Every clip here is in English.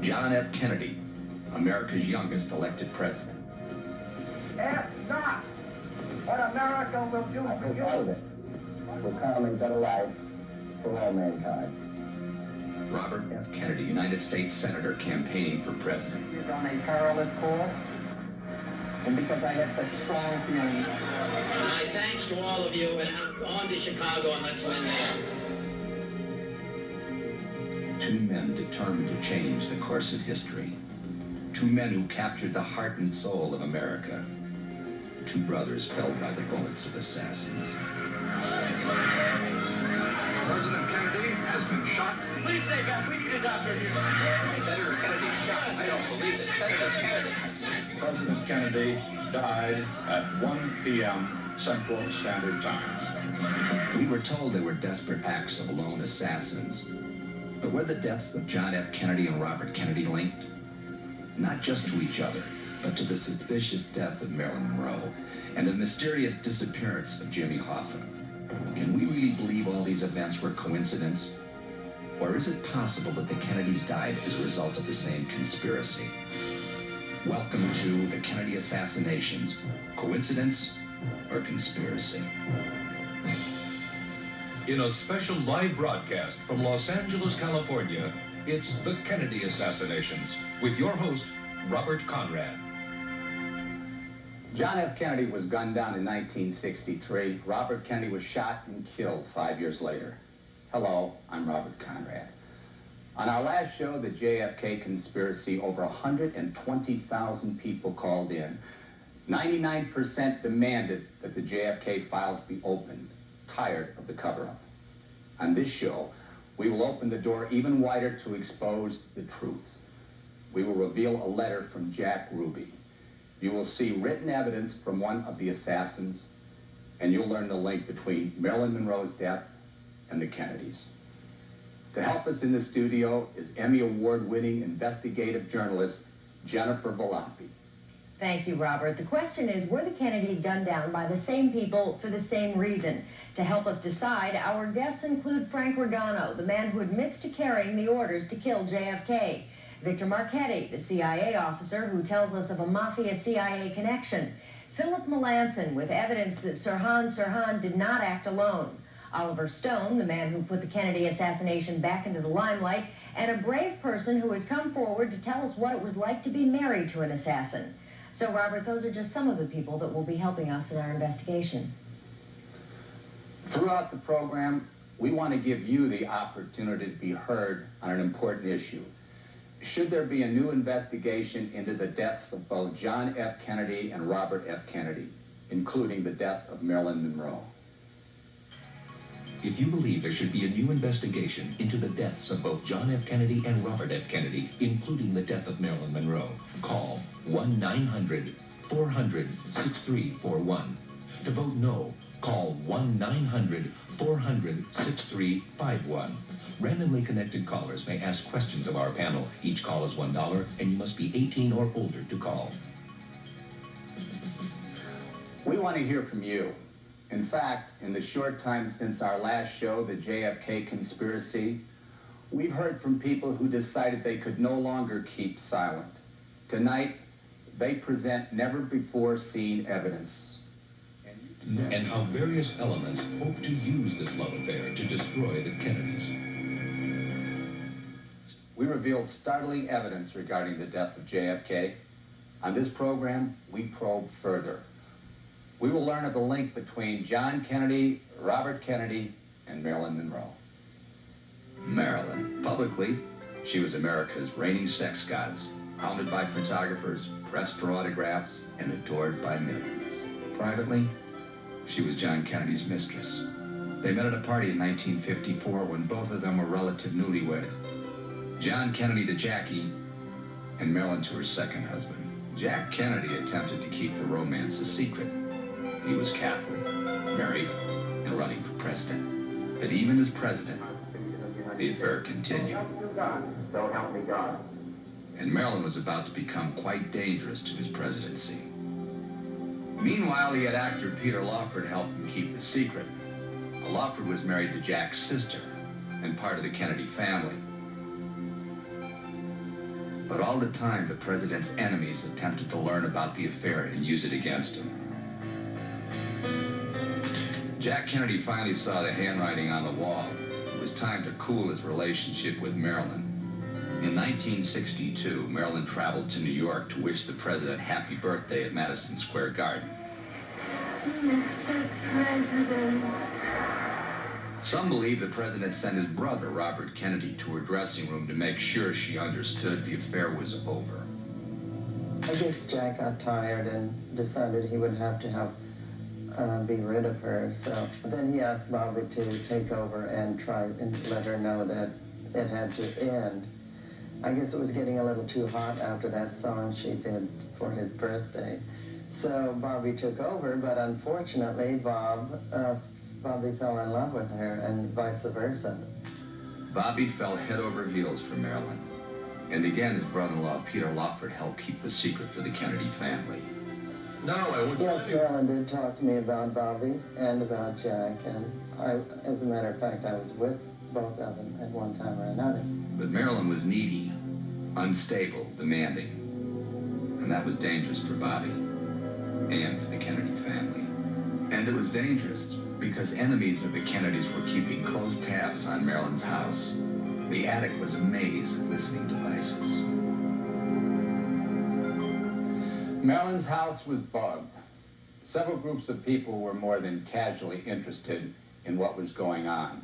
John F. Kennedy, America's youngest elected president. Ask not what America will do for you. Part of it will come a better life for all mankind. Robert F. Kennedy, United States Senator, campaigning for president. He's on a perilous course, and because I have such strong feelings. My thanks to all of you, and on to Chicago, and let's win there. Two men determined to change the course of history. Two men who captured the heart and soul of America. Two brothers felled by the bullets of assassins. President Kennedy has been shot. Please stay back. We need a doctor here. Senator Kennedy shot. I don't believe it. Senator Kennedy. President Kennedy died at 1 p.m. Central Standard Time. We were told they were desperate acts of lone assassins. But were the deaths of John F. Kennedy and Robert Kennedy linked? Not just to each other, but to the suspicious death of Marilyn Monroe and the mysterious disappearance of Jimmy Hoffa. Can we really believe all these events were coincidence? Or is it possible that the Kennedys died as a result of the same conspiracy? Welcome to the Kennedy Assassinations. Coincidence or conspiracy? In a special live broadcast from Los Angeles, California, it's the Kennedy Assassinations with your host, Robert Conrad. John F. Kennedy was gunned down in 1963. Robert Kennedy was shot and killed 5 years later. Hello, I'm Robert Conrad. On our last show, the JFK conspiracy, over 120,000 people called in. 99% demanded that the JFK files be opened, tired of the cover-up. On this show, we will open the door even wider to expose the truth. We will reveal a letter from Jack Ruby. You will see written evidence from one of the assassins, and you'll learn the link between Marilyn Monroe's death and the Kennedys. To help us in the studio is Emmy Award-winning investigative journalist Jennifer Valapi. Thank you, Robert. The question is, were the Kennedys gunned down by the same people for the same reason? To help us decide, our guests include Frank Regano, the man who admits to carrying the orders to kill JFK. Victor Marchetti, the CIA officer who tells us of a mafia-CIA connection. Philip Melanson, with evidence that Sirhan did not act alone. Oliver Stone, the man who put the Kennedy assassination back into the limelight, and a brave person who has come forward to tell us what it was like to be married to an assassin. So, Robert, those are just some of the people that will be helping us in our investigation. Throughout the program, we want to give you the opportunity to be heard on an important issue. Should there be a new investigation into the deaths of both John F. Kennedy and Robert F. Kennedy, including the death of Marilyn Monroe? If you believe there should be a new investigation into the deaths of both John F. Kennedy and Robert F. Kennedy, including the death of Marilyn Monroe, call 1-900-400-6341. To vote no, call 1-900-400-6351. Randomly connected callers may ask questions of our panel. Each call is $1, and you must be 18 or older to call. We want to hear from you. In fact, in the short time since our last show, the JFK conspiracy, we've heard from people who decided they could no longer keep silent. Tonight, they present never-before-seen evidence. And how various elements hope to use this love affair to destroy the Kennedys. We revealed startling evidence regarding the death of JFK. On this program, we probe further. We will learn of the link between John Kennedy, Robert Kennedy, and Marilyn Monroe. Marilyn. Publicly, she was America's reigning sex goddess, hounded by photographers, pressed for autographs, and adored by millions. Privately, she was John Kennedy's mistress. They met at a party in 1954 when both of them were relative newlyweds. John Kennedy to Jackie, and Marilyn to her second husband. Jack Kennedy attempted to keep the romance a secret. He was Catholic, married, and running for president. But even as president, the affair continued. So help me God. And Marilyn was about to become quite dangerous to his presidency. Meanwhile, he had actor Peter Lawford help him keep the secret. Lawford was married to Jack's sister and part of the Kennedy family. But all the time, the president's enemies attempted to learn about the affair and use it against him. Jack Kennedy finally saw the handwriting on the wall. It was time to cool his relationship with Marilyn. In 1962, Marilyn traveled to New York to wish the president happy birthday at Madison Square Garden. Mr. President. Some believe the president sent his brother, Robert Kennedy, to her dressing room to make sure she understood the affair was over. I guess Jack got tired and decided he would have to be rid of her. So then he asked Bobby to take over and try and let her know that it had to end. I guess it was getting a little too hot after that song she did for his birthday. So Bobby took over, but unfortunately, Bobby fell in love with her and vice versa. Bobby fell head over heels for Marilyn. And again, his brother-in-law, Peter Lawford, helped keep the secret for the Kennedy family. Now I want to Yes, Marilyn did talk to me about Bobby and about Jack, and as a matter of fact, I was with both of them at one time or another. But Marilyn was needy, unstable, demanding. And that was dangerous for Bobby and for the Kennedy family. And it was dangerous because enemies of the Kennedys were keeping close tabs on Marilyn's house. The attic was a maze of listening devices. Marilyn's house was bugged. Several groups of people were more than casually interested in what was going on.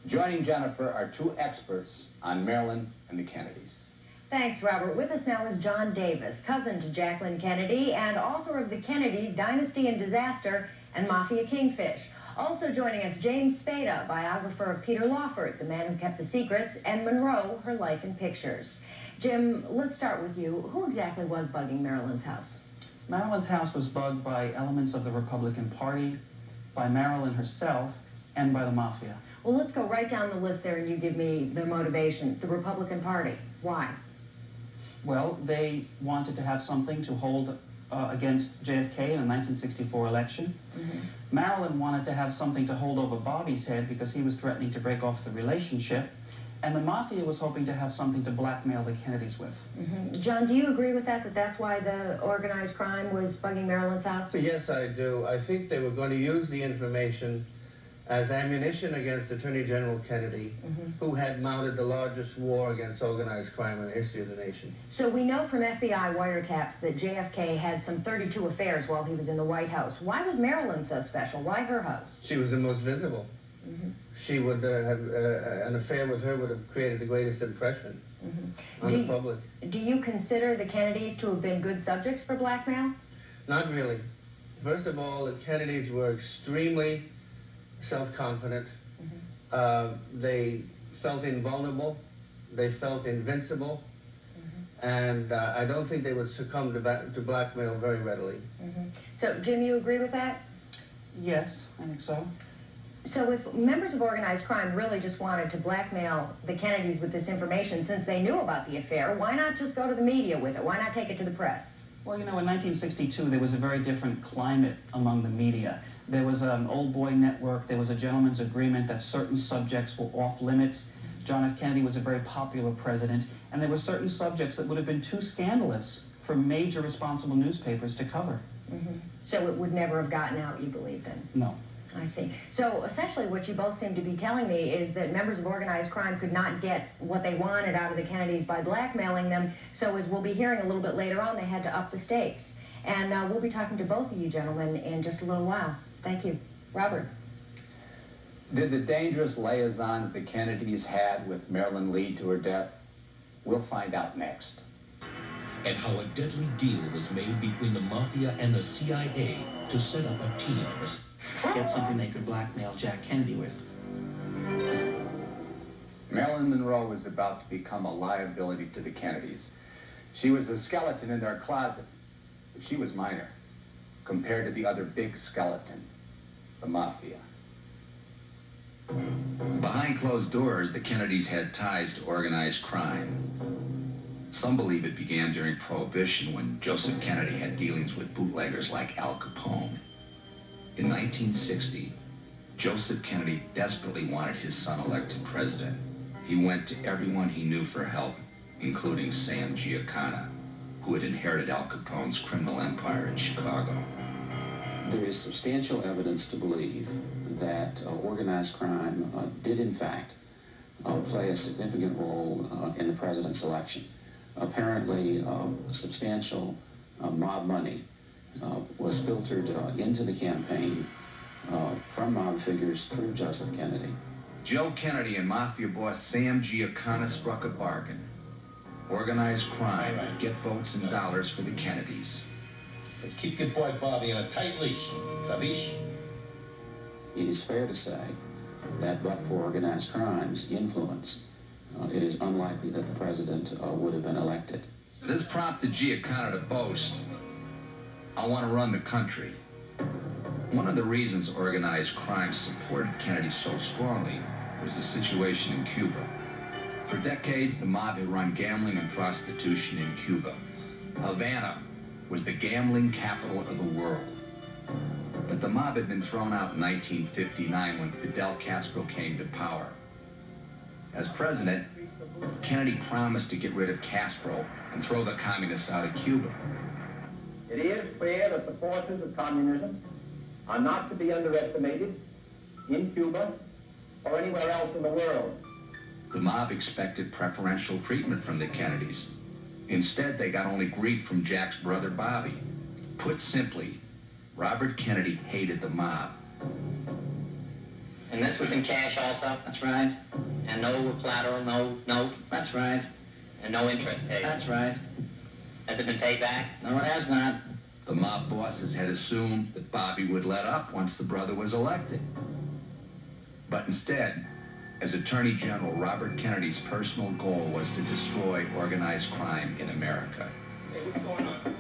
Joining Jennifer are two experts on Marilyn and the Kennedys. Thanks, Robert. With us now is John Davis, cousin to Jacqueline Kennedy and author of The Kennedys, Dynasty and Disaster, and Mafia Kingfish. Also joining us, James Spada, biographer of Peter Lawford, the man who kept the secrets, and Monroe, her life in pictures. Jim, let's start with you. Who exactly was bugging Marilyn's house? Marilyn's house was bugged by elements of the Republican Party, by Marilyn herself, and by the Mafia. Well, let's go right down the list there and you give me the motivations. The Republican Party. Why? Well, they wanted to have something to hold against JFK in the 1964 election. Mm-hmm. Marilyn wanted to have something to hold over Bobby's head because he was threatening to break off the relationship. And the Mafia was hoping to have something to blackmail the Kennedys with. Mm-hmm. John, do you agree with that, that that's why the organized crime was bugging Marilyn's house? Yes, I do. I think they were going to use the information as ammunition against Attorney General Kennedy, who had mounted the largest war against organized crime in the history of the nation. So we know from FBI wiretaps that JFK had some 32 affairs while he was in the White House. Why was Marilyn so special? Why her house? She was the most visible. She would have, an affair with her would have created the greatest impression on the public. Do you consider the Kennedys to have been good subjects for blackmail? Not really. First of all, the Kennedys were extremely self-confident. They felt invulnerable. They felt invincible. And I don't think they would succumb to blackmail very readily. So, Jim, you agree with that? Yes, I think so. So if members of organized crime really just wanted to blackmail the Kennedys with this information, since they knew about the affair, why not just go to the media with it? Why not take it to the press? Well, you know, in 1962, there was a very different climate among the media. There was an old boy network. There was a gentleman's agreement that certain subjects were off limits. John F. Kennedy was a very popular president, and there were certain subjects that would have been too scandalous for major responsible newspapers to cover. So it would never have gotten out, you believe, then? No. I see. So essentially what you both seem to be telling me is that members of organized crime could not get what they wanted out of the Kennedys by blackmailing them. So as we'll be hearing a little bit later on, they had to up the stakes. And we'll be talking to both of you gentlemen in just a little while. Thank you. Robert. Did the dangerous liaisons the Kennedys had with Marilyn lead to her death? We'll find out next. And how a deadly deal was made between the Mafia and the CIA to set up a team of get something they could blackmail Jack Kennedy with. Marilyn Monroe was about to become a liability to the Kennedys. She was a skeleton in their closet, but she was minor compared to the other big skeleton, the Mafia. Behind closed doors, the Kennedys had ties to organized crime. Some believe it began during Prohibition when Joseph Kennedy had dealings with bootleggers like Al Capone. In 1960, Joseph Kennedy desperately wanted his son elected president. He went to everyone he knew for help, including Sam Giancana, who had inherited Al Capone's criminal empire in Chicago. There is substantial evidence to believe that organized crime did, in fact, play a significant role in the president's election. Apparently, substantial mob money was filtered into the campaign from mob figures through Joseph Kennedy. Joe Kennedy and Mafia boss Sam Giancana struck a bargain. Organized crime would get votes and dollars for the Kennedys. But keep your boy Bobby on a tight leash, capiche? It is fair to say that but for organized crime's influence, it is unlikely that the president would have been elected. This prompted Giancana to boast, "I want to run the country." One of the reasons organized crime supported Kennedy so strongly was the situation in Cuba. For decades, the mob had run gambling and prostitution in Cuba. Havana was the gambling capital of the world. But the mob had been thrown out in 1959 when Fidel Castro came to power. As president, Kennedy promised to get rid of Castro and throw the communists out of Cuba. It is clear that the forces of communism are not to be underestimated in Cuba or anywhere else in the world. The mob expected preferential treatment from the Kennedys. Instead, they got only grief from Jack's brother Bobby. Put simply, Robert Kennedy hated the mob. And this was in cash also? That's right. And no collateral, no note? That's right. And no interest paid? That's right. Has it been paid back? No, it has not. The mob bosses had assumed that Bobby would let up once the brother was elected. But instead, as Attorney General, Robert Kennedy's personal goal was to destroy organized crime in America. Hey, what's going on?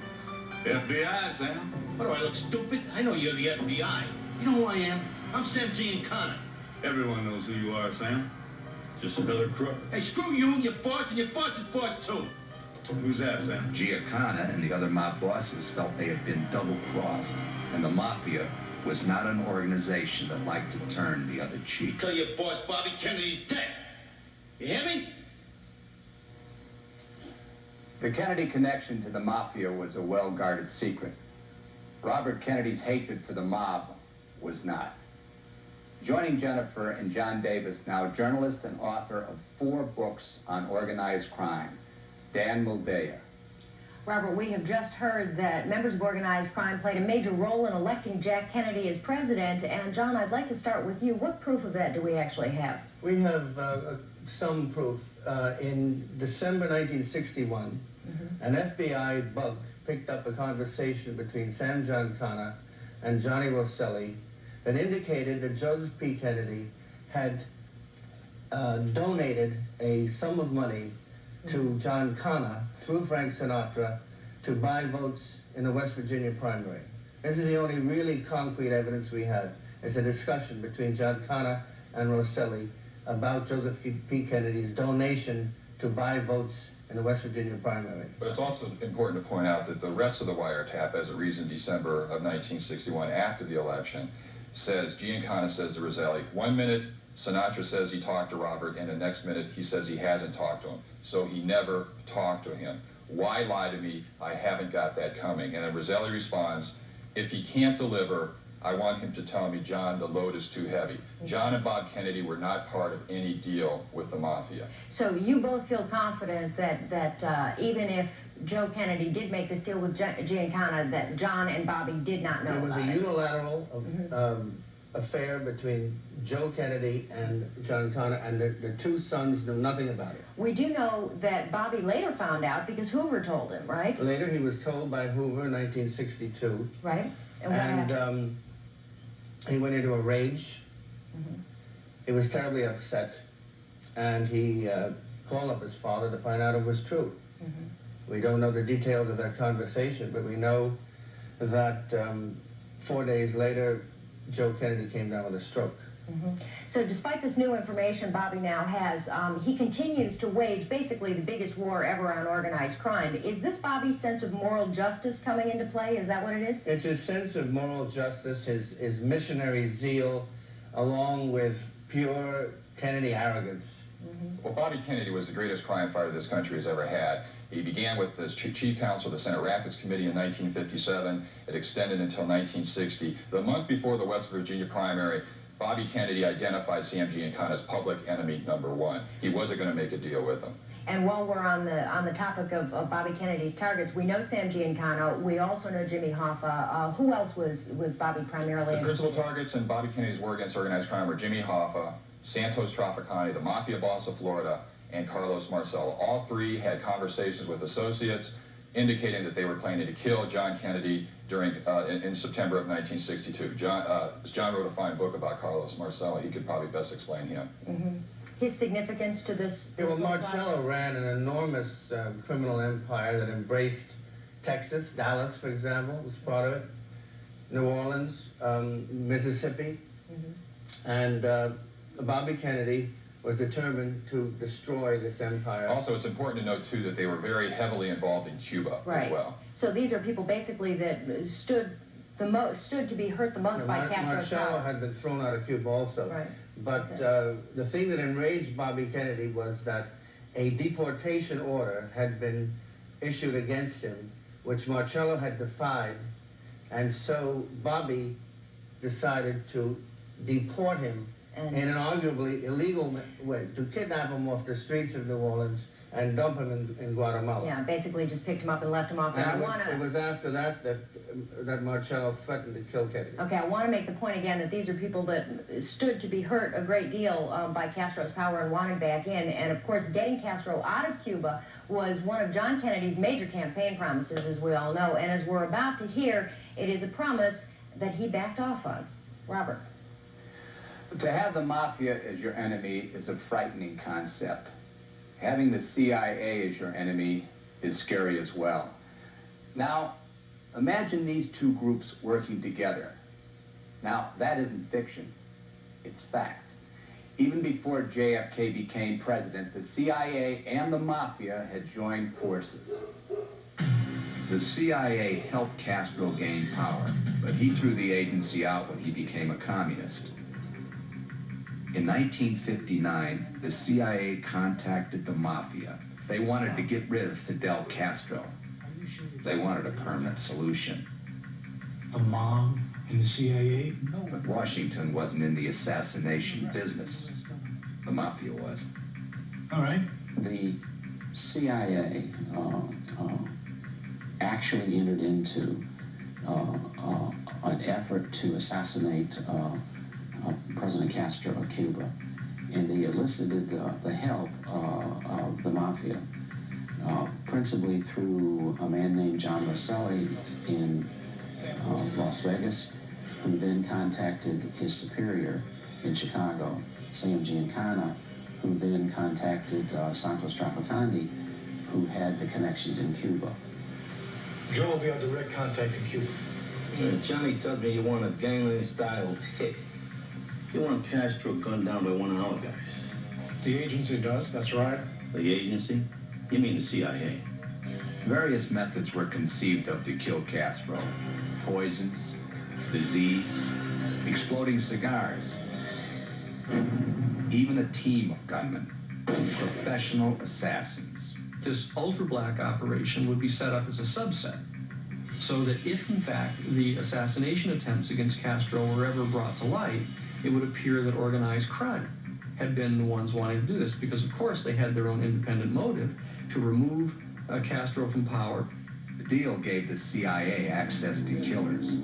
FBI, Sam. What, do I look stupid? I know you're the FBI. You know who I am? I'm Sam Giancana. Everyone knows who you are, Sam. Just another crook. Hey, screw you, your boss, and your boss's boss, too. Who's that, Sam? Giancana and the other mob bosses felt they had been double-crossed, and the Mafia was not an organization that liked to turn the other cheek. Tell your boss Bobby Kennedy's dead. You hear me? The Kennedy connection to the Mafia was a well-guarded secret. Robert Kennedy's hatred for the mob was not. Joining Jennifer and John Davis, now journalist and author of 4 books on organized crime, Dan Muldeya. Robert, we have just heard that members of organized crime played a major role in electing Jack Kennedy as president. And John, I'd like to start with you. What proof of that do we actually have? We have some proof. In December 1961, an FBI bug picked up a conversation between Sam Giancana and Johnny Rosselli that indicated that Joseph P. Kennedy had donated a sum of money to Giancana through Frank Sinatra to buy votes in the West Virginia primary. This is the only really concrete evidence we have. It's a discussion between Giancana and Rosselli about Joseph P. Kennedy's donation to buy votes in the West Virginia primary. But it's also important to point out that the rest of the wiretap, as it reads in December of 1961 after the election, says, Giancana says to Rosselli, 1 minute Sinatra says he talked to Robert, and the next minute he says he hasn't talked to him. So he never talked to him. Why lie to me? I haven't got that coming. And then Rosselli responds, if he can't deliver, I want him to tell me, John, the load is too heavy. John and Bob Kennedy were not part of any deal with the Mafia. So you both feel confident that even if Joe Kennedy did make this deal with Giancana, that John and Bobby did not know about it? It was a unilateral affair between Joe Kennedy and Giancana, and the 2 sons knew nothing about it. We do know that Bobby later found out because Hoover told him, right? Later he was told by Hoover in 1962. Right. And what happened? He went into a rage. He was terribly upset, and he called up his father to find out it was true. We don't know the details of that conversation, but we know that 4 days later, Joe Kennedy came down with a stroke. So despite this new information Bobby now has, he continues to wage basically the biggest war ever on organized crime. Is this Bobby's sense of moral justice coming into play? Is that what it is? It's his sense of moral justice, his missionary zeal, along with pure Kennedy arrogance Well, Bobby Kennedy was the greatest crime fighter this country has ever had. He began with as chief counsel of the Senate Rapids Committee in 1957. It extended until 1960. The month before the West Virginia primary, Bobby Kennedy identified Sam Giancana as public enemy #1. He wasn't going to make a deal with him. And while we're on the topic of Bobby Kennedy's targets, we know Sam Giancana. We also know Jimmy Hoffa. Who else was Bobby primarily? The principal targets in Bobby Kennedy's war against organized crime were Jimmy Hoffa, Santos Trafficante, the mafia boss of Florida, and Carlos Marcello. All three had conversations with associates indicating that they were planning to kill John Kennedy during in September of 1962. John wrote a fine book about Carlos Marcello. He could probably best explain him. His significance to this well, Marcello ran an enormous criminal empire that embraced Texas. Dallas, for example, was part of it. New Orleans, Mississippi. And Bobby Kennedy was determined to destroy this empire. Also, it's important to note, too, that they were very heavily involved in Cuba as well. So these are people basically that stood to be hurt the most by Castro's power. Marcello had been thrown out of Cuba also. Right. But the thing that enraged Bobby Kennedy was that a deportation order had been issued against him, which Marcello had defied, and so Bobby decided to deport him in an arguably illegal way, to kidnap him off the streets of New Orleans and dump him in Guatemala. Yeah, basically just picked him up and left him off there. It was after that that Marcello threatened to kill Kennedy. Okay, I want to make the point again that these are people that stood to be hurt a great deal by Castro's power and wanted back in. And of course, getting Castro out of Cuba was one of John Kennedy's major campaign promises, as we all know. And as we're about to hear, it is a promise that he backed off on. Robert. To have the mafia as your enemy is a frightening concept. Having the CIA as your enemy is scary as well. Now, imagine these two groups working together. Now, that isn't fiction, it's fact. Even before JFK became president, the CIA and the mafia had joined forces. The CIA helped Castro gain power, but he threw the agency out when he became a communist. In 1959, the CIA contacted the mafia. They wanted to get rid of Fidel Castro. They wanted a permanent solution. The mob and the CIA? No, but Washington wasn't in the assassination business. The mafia was. All right. The CIA actually entered into an effort to assassinate President Castro of Cuba, and they elicited the help of the mafia, principally through a man named John Rosselli in Las Vegas, who then contacted his superior in Chicago, Sam Giancana, who then contacted Santos Trafficante, who had the connections in Cuba. Joe will be our direct contact in Cuba. Johnny tells me you want a gangland-style hit. You want Castro gunned down by one of our guys. The agency does, that's right. The agency? You mean the CIA? Various methods were conceived of to kill Castro. Poisons, disease, exploding cigars. Even a team of gunmen, professional assassins. This ultra-black operation would be set up as a subset, so that if, in fact, the assassination attempts against Castro were ever brought to light, it would appear that organized crime had been the ones wanting to do this, because, of course, they had their own independent motive to remove Castro from power. The deal gave the CIA access to killers.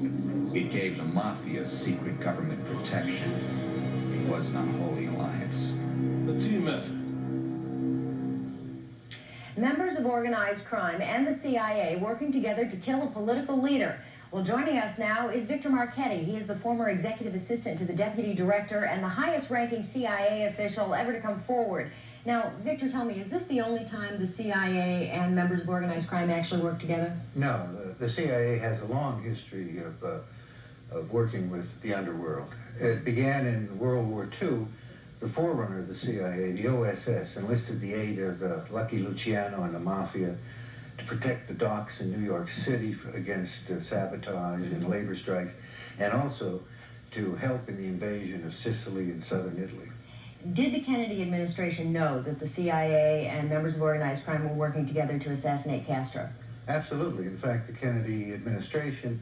It gave the mafia secret government protection. It was an unholy alliance. The team method. Members of organized crime and the CIA working together to kill a political leader. Well, joining us now is Victor Marchetti. He is the former executive assistant to the deputy director and the highest-ranking CIA official ever to come forward. Now, Victor, tell me, is this the only time the CIA and members of organized crime actually work together? No, the CIA has a long history of working with the underworld. It began in World War II. The forerunner of the CIA, the OSS, enlisted the aid of Lucky Luciano and the Mafia to protect the docks in New York City against sabotage and labor strikes, and also to help in the invasion of Sicily and southern Italy. Did the Kennedy administration know that the CIA and members of organized crime were working together to assassinate Castro? Absolutely. In fact, the Kennedy administration,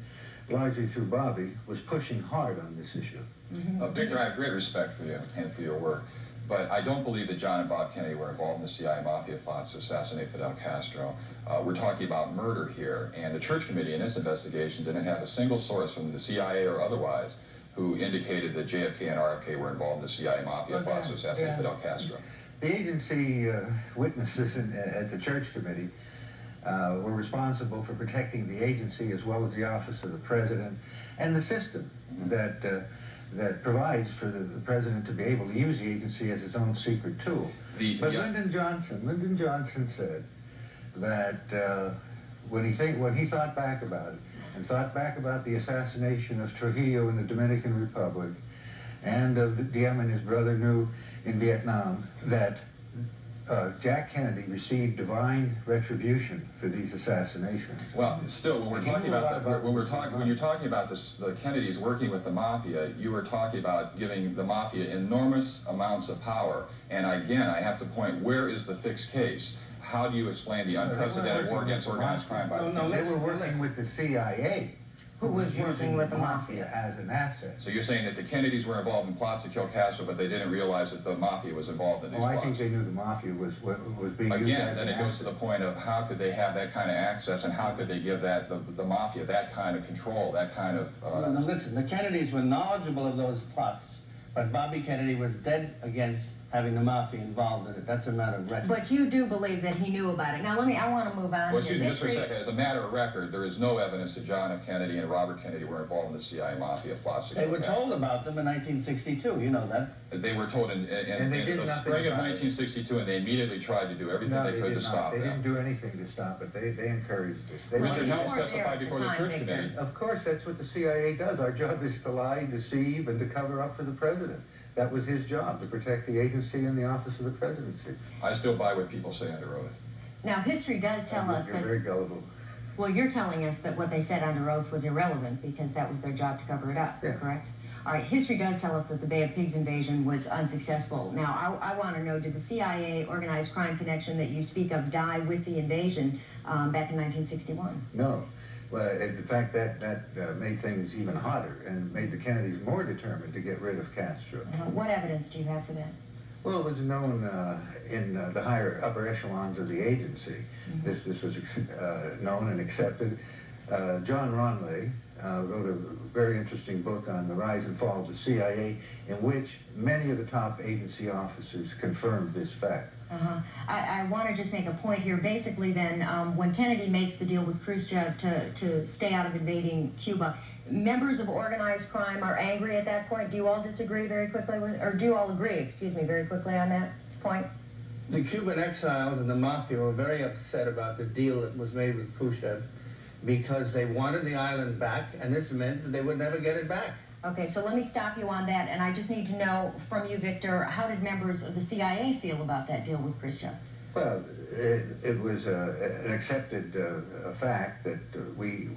largely through Bobby, was pushing hard on this issue. Victor, I have great respect for you and for your work, but I don't believe that John and Bob Kennedy were involved in the CIA mafia plots to assassinate Fidel Castro. We're talking about murder here, and the Church Committee in its investigation didn't have a single source from the CIA or otherwise who indicated that JFK and RFK were involved in the CIA mafia plots to assassinate Fidel Castro. The agency witnesses at the Church Committee were responsible for protecting the agency as well as the office of the president and the system that provides for the president to be able to use the agency as its own secret tool. But Lyndon Johnson said that when he thought back about it, and thought back about the assassination of Trujillo in the Dominican Republic, and of Diem and his brother New in Vietnam, that Jack Kennedy received divine retribution for these assassinations. Well, still, when we're talking about when you're talking about this, the Kennedys working with the mafia, you were talking about giving the mafia enormous amounts of power. And again, I have to point: where is the fixed case? How do you explain the unprecedented war against organized crime by the Kennedys? They were working with the CIA. Who was working with the mafia as an asset. So you're saying that the Kennedys were involved in plots to kill Castro, but they didn't realize that the mafia was involved in these plots? I think they knew the mafia was being used Again, as then an it goes asset. to the point of how could they have that kind of access, and how could they give that the mafia that kind of control, that kind of... Now listen, the Kennedys were knowledgeable of those plots, but Bobby Kennedy was dead against having the mafia involved in it. That's a matter of record. But you do believe that he knew about it. Now, I want to move on. Well, excuse me, just for a second. As a matter of record, there is no evidence that John F. Kennedy and Robert Kennedy were involved in the CIA mafia plots. They were told about them in 1962, you know that. They were told in the spring of 1962, and they immediately tried to do everything they could to stop them. They them. didn't do anything to stop it. They encouraged this. Richard Helms testified before the Church Committee. Of course, that's what the CIA does. Our job is to lie, deceive, and to cover up for the president. That was his job, to protect the agency and the office of the presidency. I still buy what people say under oath. Now, history does tell us that... You're very gullible. Well, you're telling us that what they said under oath was irrelevant because that was their job to cover it up, correct? All right, history does tell us that the Bay of Pigs invasion was unsuccessful. Now, I want to know, did the CIA organized crime connection that you speak of die with the invasion back in 1961? No. Well, in fact, that made things even hotter and made the Kennedys more determined to get rid of Castro. What evidence do you have for that? Well, it was known in the upper echelons of the agency. This was known and accepted. John Ronley wrote a very interesting book on the rise and fall of the CIA, in which many of the top agency officers confirmed this fact. I want to just make a point here. Basically, then, when Kennedy makes the deal with Khrushchev to stay out of invading Cuba, members of organized crime are angry at that point. Do you all disagree very quickly with, or do you all agree, excuse me, very quickly on that point? The Cuban exiles and the mafia were very upset about the deal that was made with Khrushchev because they wanted the island back, and this meant that they would never get it back. Okay, so let me stop you on that, and I just need to know from you, Victor, how did members of the CIA feel about that deal with Khrushchev? Well, it was an accepted fact that we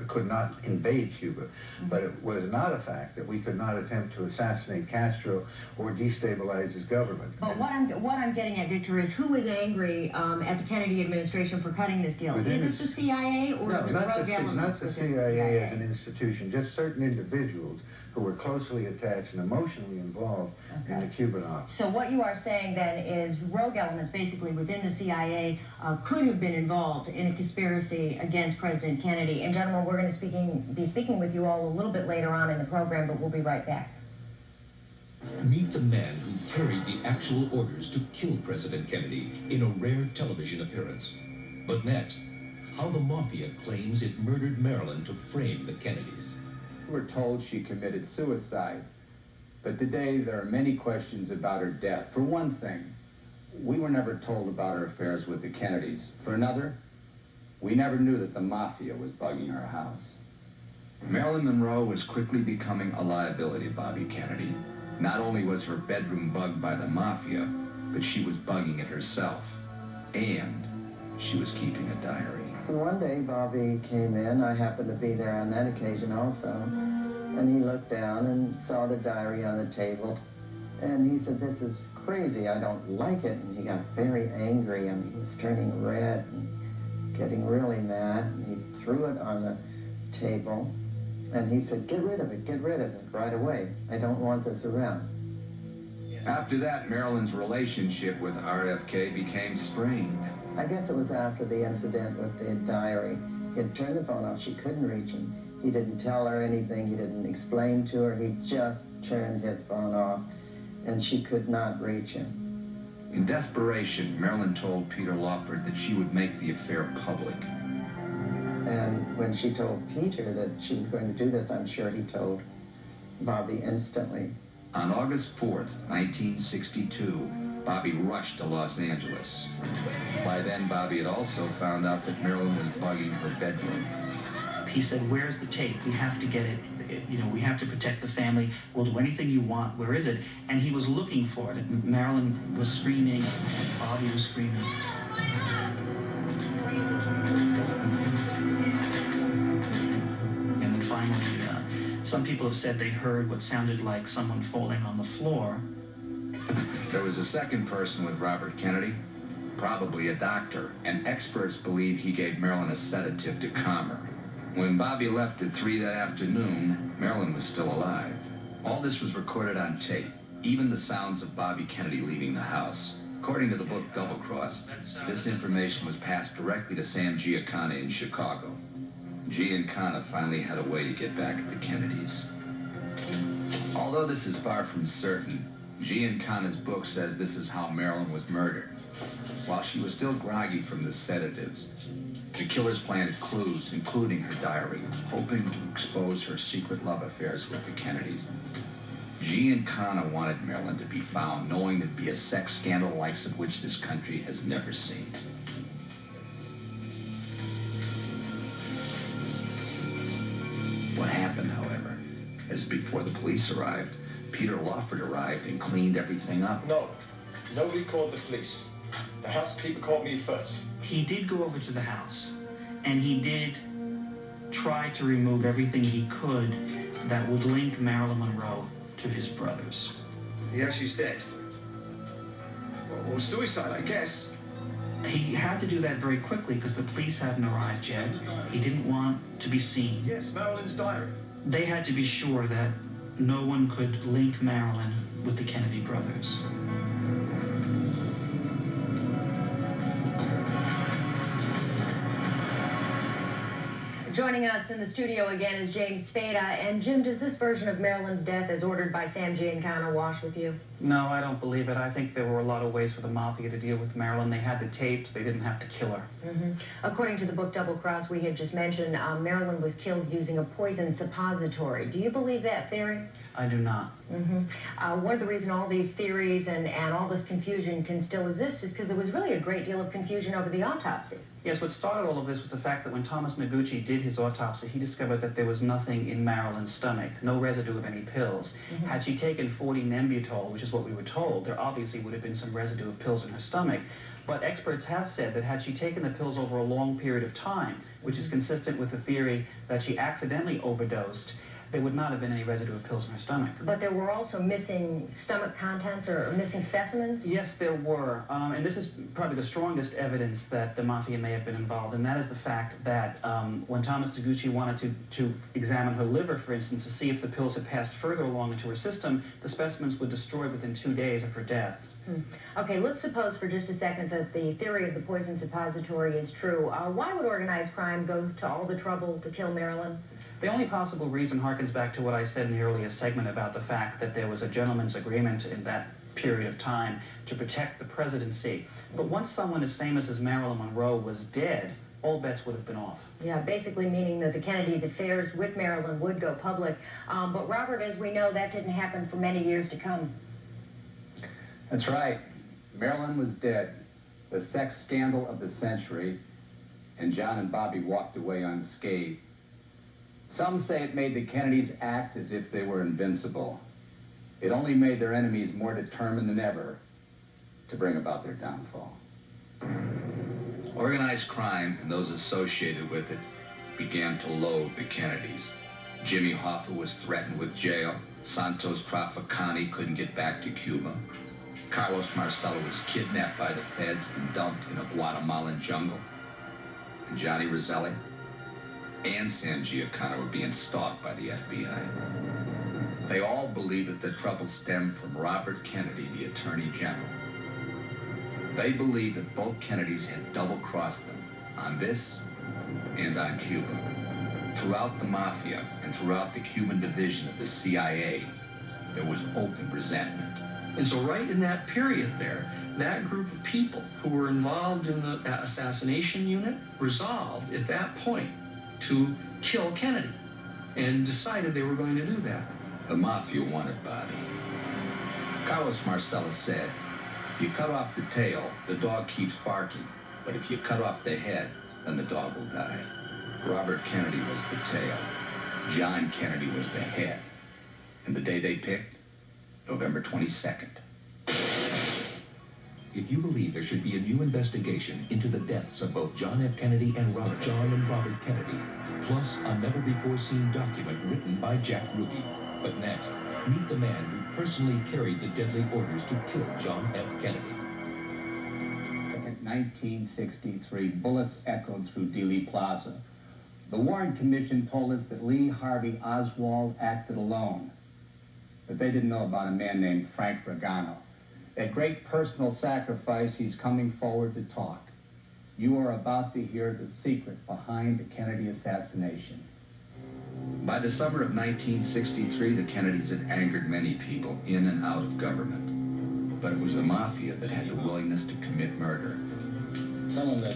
could not invade Cuba, but it was not a fact that we could not attempt to assassinate Castro or destabilize his government. But what I'm getting at, Victor, is who is angry at the Kennedy administration for cutting this deal? Is it the CIA or is it rogue elements? Not the CIA as an institution, just certain individuals who were closely attached and emotionally involved in the Cuban office. So what you are saying then is rogue elements basically within the CIA could have been involved in a conspiracy against President Kennedy. And gentlemen, we're going to be speaking with you all a little bit later on in the program, but we'll be right back. Meet the man who carried the actual orders to kill President Kennedy in a rare television appearance. But next, how the mafia claims it murdered Marilyn to frame the Kennedys. We're told she committed suicide, but today there are many questions about her death. For one thing, we were never told about her affairs with the Kennedys. For another, we never knew that the mafia was bugging our house. Marilyn Monroe was quickly becoming a liability to Bobby Kennedy. Not only was her bedroom bugged by the mafia, but she was bugging it herself. And she was keeping a diary. One day Bobby came in, I happened to be there on that occasion also, and he looked down and saw the diary on the table, And he said, this is crazy, I don't like it. And he got very angry, and he was turning red and getting really mad. And he threw it on the table, and he said, get rid of it right away. I don't want this around. After that, Marilyn's relationship with RFK became strained. I guess it was after the incident with the diary. He had turned the phone off, she couldn't reach him. He didn't tell her anything, he didn't explain to her, he just turned his phone off, and she could not reach him. In desperation, Marilyn told Peter Lawford that she would make the affair public. And when she told Peter that she was going to do this, I'm sure he told Bobby instantly. On August 4th, 1962, Bobby rushed to Los Angeles. By then, Bobby had also found out that Marilyn was bugging her bedroom. He said, where's the tape? We have to get it. You know, we have to protect the family. We'll do anything you want. Where is it? And he was looking for it. Marilyn was screaming. Bobby was screaming. And then finally, some people have said they heard what sounded like someone falling on the floor. There was a second person with Robert Kennedy, probably a doctor, and experts believe he gave Marilyn a sedative to calm her. When Bobby left at 3 that afternoon, Marilyn was still alive. All this was recorded on tape, even the sounds of Bobby Kennedy leaving the house. According to the book Double Cross, this information was passed directly to Sam Giancana in Chicago. Giancana finally had a way to get back at the Kennedys. Although this is far from certain, Giancana's book says this is how Marilyn was murdered. While she was still groggy from the sedatives, the killers planted clues, including her diary, hoping to expose her secret love affairs with the Kennedys. Giancana wanted Marilyn to be found, knowing there'd be a sex scandal the likes of which this country has never seen. What happened, however, is before the police arrived, Peter Lawford arrived and cleaned everything up. No, nobody called the police. The housekeeper called me first. He did go over to the house, and he did try to remove everything he could that would link Marilyn Monroe to his brothers. Yeah, she's dead. Or suicide, I guess. He had to do that very quickly because the police hadn't arrived yet. He didn't want to be seen. Yes, Marilyn's diary. They had to be sure that no one could link Marilyn with the Kennedy brothers. Joining us in the studio again is James Spada. And Jim, does this version of Marilyn's death as ordered by Sam Giancana wash with you? No, I don't believe it. I think there were a lot of ways for the Mafia to deal with Marilyn. They had the tapes. They didn't have to kill her. According to the book Double Cross we had just mentioned, Marilyn was killed using a poison suppository. Do you believe that theory? I do not. One of the reasons all these theories and all this confusion can still exist is because there was really a great deal of confusion over the autopsy. Yes, what started all of this was the fact that when Thomas Noguchi did his autopsy, he discovered that there was nothing in Marilyn's stomach, no residue of any pills. Had she taken 40 Nembutol, which is what we were told, there obviously would have been some residue of pills in her stomach. But experts have said that had she taken the pills over a long period of time, which is consistent with the theory that she accidentally overdosed, there would not have been any residue of pills in her stomach. But there were also missing stomach contents or missing specimens? Yes, there were. And this is probably the strongest evidence that the Mafia may have been involved, and that is the fact that when Thomas Noguchi wanted to examine her liver, for instance, to see if the pills had passed further along into her system, the specimens were destroyed within 2 days of her death. Okay, let's suppose for just a second that the theory of the poison suppository is true. Why would organized crime go to all the trouble to kill Marilyn? The only possible reason harkens back to what I said in the earlier segment about the fact that there was a gentleman's agreement in that period of time to protect the presidency. But once someone as famous as Marilyn Monroe was dead, all bets would have been off. Yeah, basically meaning that the Kennedys' affairs with Marilyn would go public. But Robert, as we know, that didn't happen for many years to come. That's right. Marilyn was dead. The sex scandal of the century, and John and Bobby walked away unscathed. Some say it made the Kennedys act as if they were invincible. It only made their enemies more determined than ever to bring about their downfall. Organized crime and those associated with it began to loathe the Kennedys. Jimmy Hoffa was threatened with jail. Santos Trafficani couldn't get back to Cuba. Carlos Marcello was kidnapped by the feds and dumped in a Guatemalan jungle. And Johnny Roselli and Sam Giancana were being stalked by the FBI. They all believed that the trouble stemmed from Robert Kennedy, the Attorney General. They believed that both Kennedys had double-crossed them on this and on Cuba. Throughout the Mafia and throughout the Cuban division of the CIA, there was open resentment. And so right in that period there, that group of people who were involved in the assassination unit resolved at that point to kill Kennedy and decided they were going to do that. The Mafia wanted Bobby. Carlos Marcello said, if you cut off the tail, the dog keeps barking. But if you cut off the head, then the dog will die. Robert Kennedy was the tail. John Kennedy was the head. And the day they picked, November 22nd. If you believe there should be a new investigation into the deaths of both John F. Kennedy and Robert Kennedy, plus a never-before-seen document written by Jack Ruby. But next, meet the man who personally carried the deadly orders to kill John F. Kennedy. In 1963, bullets echoed through Dealey Plaza. The Warren Commission told us that Lee Harvey Oswald acted alone, but they didn't know about a man named Frank Regano. At great personal sacrifice, he's coming forward to talk. You are about to hear the secret behind the Kennedy assassination. By the summer of 1963, the Kennedys had angered many people in and out of government. But it was the Mafia that had the willingness to commit murder. Tell him that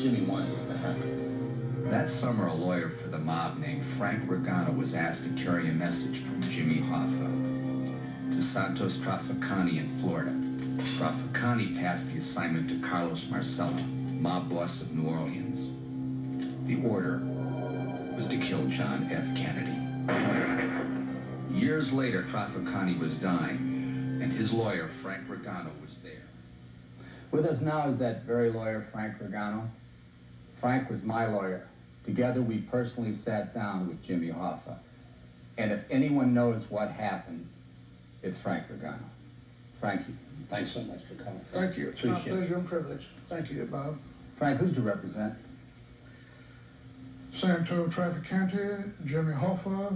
Jimmy wants this to happen. That summer, a lawyer for the mob named Frank Regano was asked to carry a message from Jimmy Hoffa to Santos Trafficani in Florida. Trafficani passed the assignment to Carlos Marcello, mob boss of New Orleans. The order was to kill John F. Kennedy. Years later, Trafficani was dying, and his lawyer, Frank Regano, was there. With us now is that very lawyer, Frank Regano. Frank was my lawyer. Together, we personally sat down with Jimmy Hoffa. And if anyone knows what happened, it's Frank Regano. Frank, thanks so much for coming. Thank you. It's my pleasure and privilege. Thank you, Bob. Frank, who did you represent? Santo Trafficante, Jimmy Hoffa,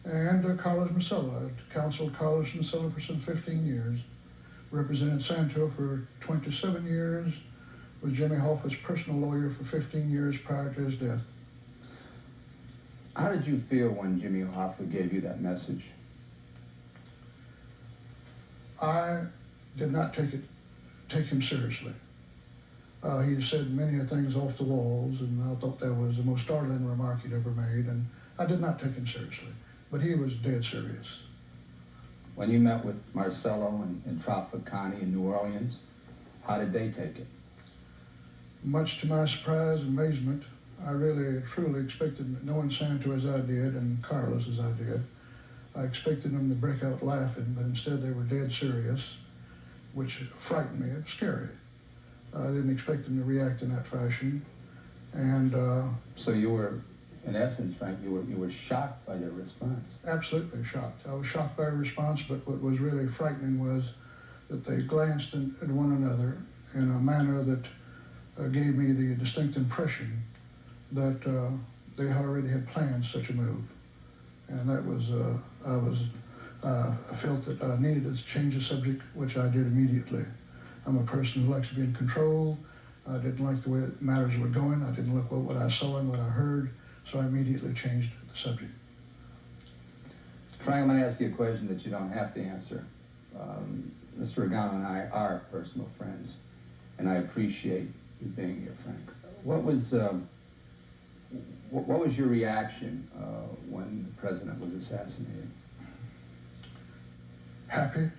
and Carlos Marcello. I counseled Carlos Marcello for some 15 years. Represented Santo for 27 years. Was Jimmy Hoffa's personal lawyer for 15 years prior to his death. How did you feel when Jimmy Hoffa gave you that message? I did not take him seriously. He said many things off the walls, and I thought that was the most startling remark he'd ever made, and I did not take him seriously. But he was dead serious. When you met with Marcello and Trafficani in New Orleans, how did they take it? Much to my surprise and amazement, I really, truly expected, knowing Santo as I did and Carlos as I did, I expected them to break out laughing, but instead they were dead serious, which frightened me. It was scary. I didn't expect them to react in that fashion. And so you were, in essence, Frank, you were shocked by their response. Absolutely shocked. I was shocked by their response, but what was really frightening was that they glanced at one another in a manner that gave me the distinct impression that they already had planned such a move. And that was, I felt that I needed to change the subject, which I did immediately. I'm a person who likes to be in control. I didn't like the way matters were going. I didn't like what I saw and what I heard, so I immediately changed the subject. Frank, I'm going to ask you a question that you don't have to answer. Mr. Regano and I are personal friends, and I appreciate you being here, Frank. What was your reaction when the president was assassinated? Happy,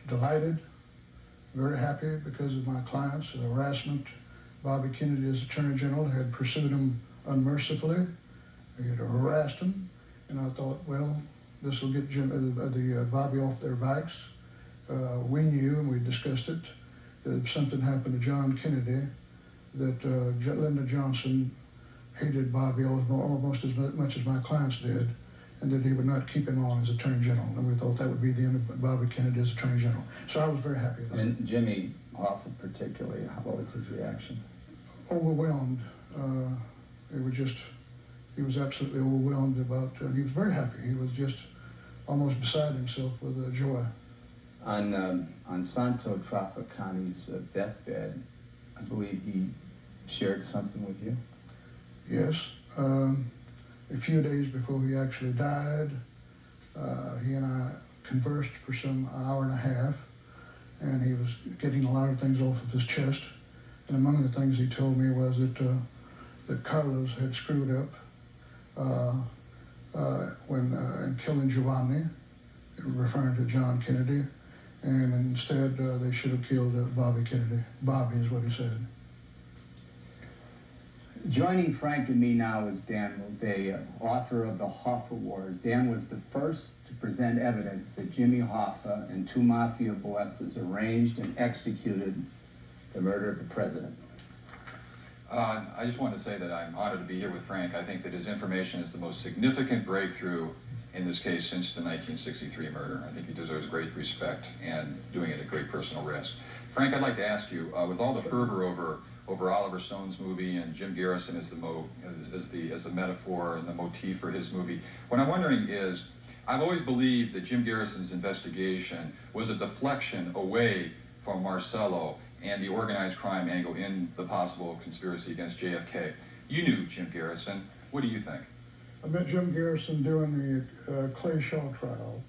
delighted, very happy because of my clients, the harassment. Bobby Kennedy, as Attorney General, had pursued him unmercifully. He had harassed him, and I thought, well, this will get Bobby off their backs. We knew, and we discussed it, that if something happened to John Kennedy, that Lyndon Johnson hated Bobby almost as much as my clients did, and that he would not keep him on as Attorney General. And we thought that would be the end of Bobby Kennedy as Attorney General. So I was very happy about it. And Jimmy Hoffa particularly, what was his reaction? Overwhelmed. He was absolutely overwhelmed about, he was very happy. He was just almost beside himself with joy. On Santo Trafficani's deathbed, I believe he shared something with you? Yes. A few days before he actually died, he and I conversed for some hour and a half, and he was getting a lot of things off of his chest. And among the things he told me was that Carlos had screwed up in killing Giovanni, referring to John Kennedy, and instead they should have killed Bobby Kennedy. Bobby is what he said. Joining Frank and me now is Dan Mulday, author of the Hoffa Wars. Dan was the first to present evidence that Jimmy Hoffa and two mafia bosses arranged and executed the murder of the president. I just wanted to say that I'm honored to be here with Frank. I think that his information is the most significant breakthrough in this case since the 1963 murder. I think he deserves great respect and doing it at great personal risk. Frank, I'd like to ask you, with all the fervor over Oliver Stone's movie and Jim Garrison as the metaphor and the motif for his movie, what I'm wondering is, I've always believed that Jim Garrison's investigation was a deflection away from Marcello and the organized crime angle in the possible conspiracy against JFK. You knew Jim Garrison. What do you think? I met Jim Garrison during the Clay Shaw trial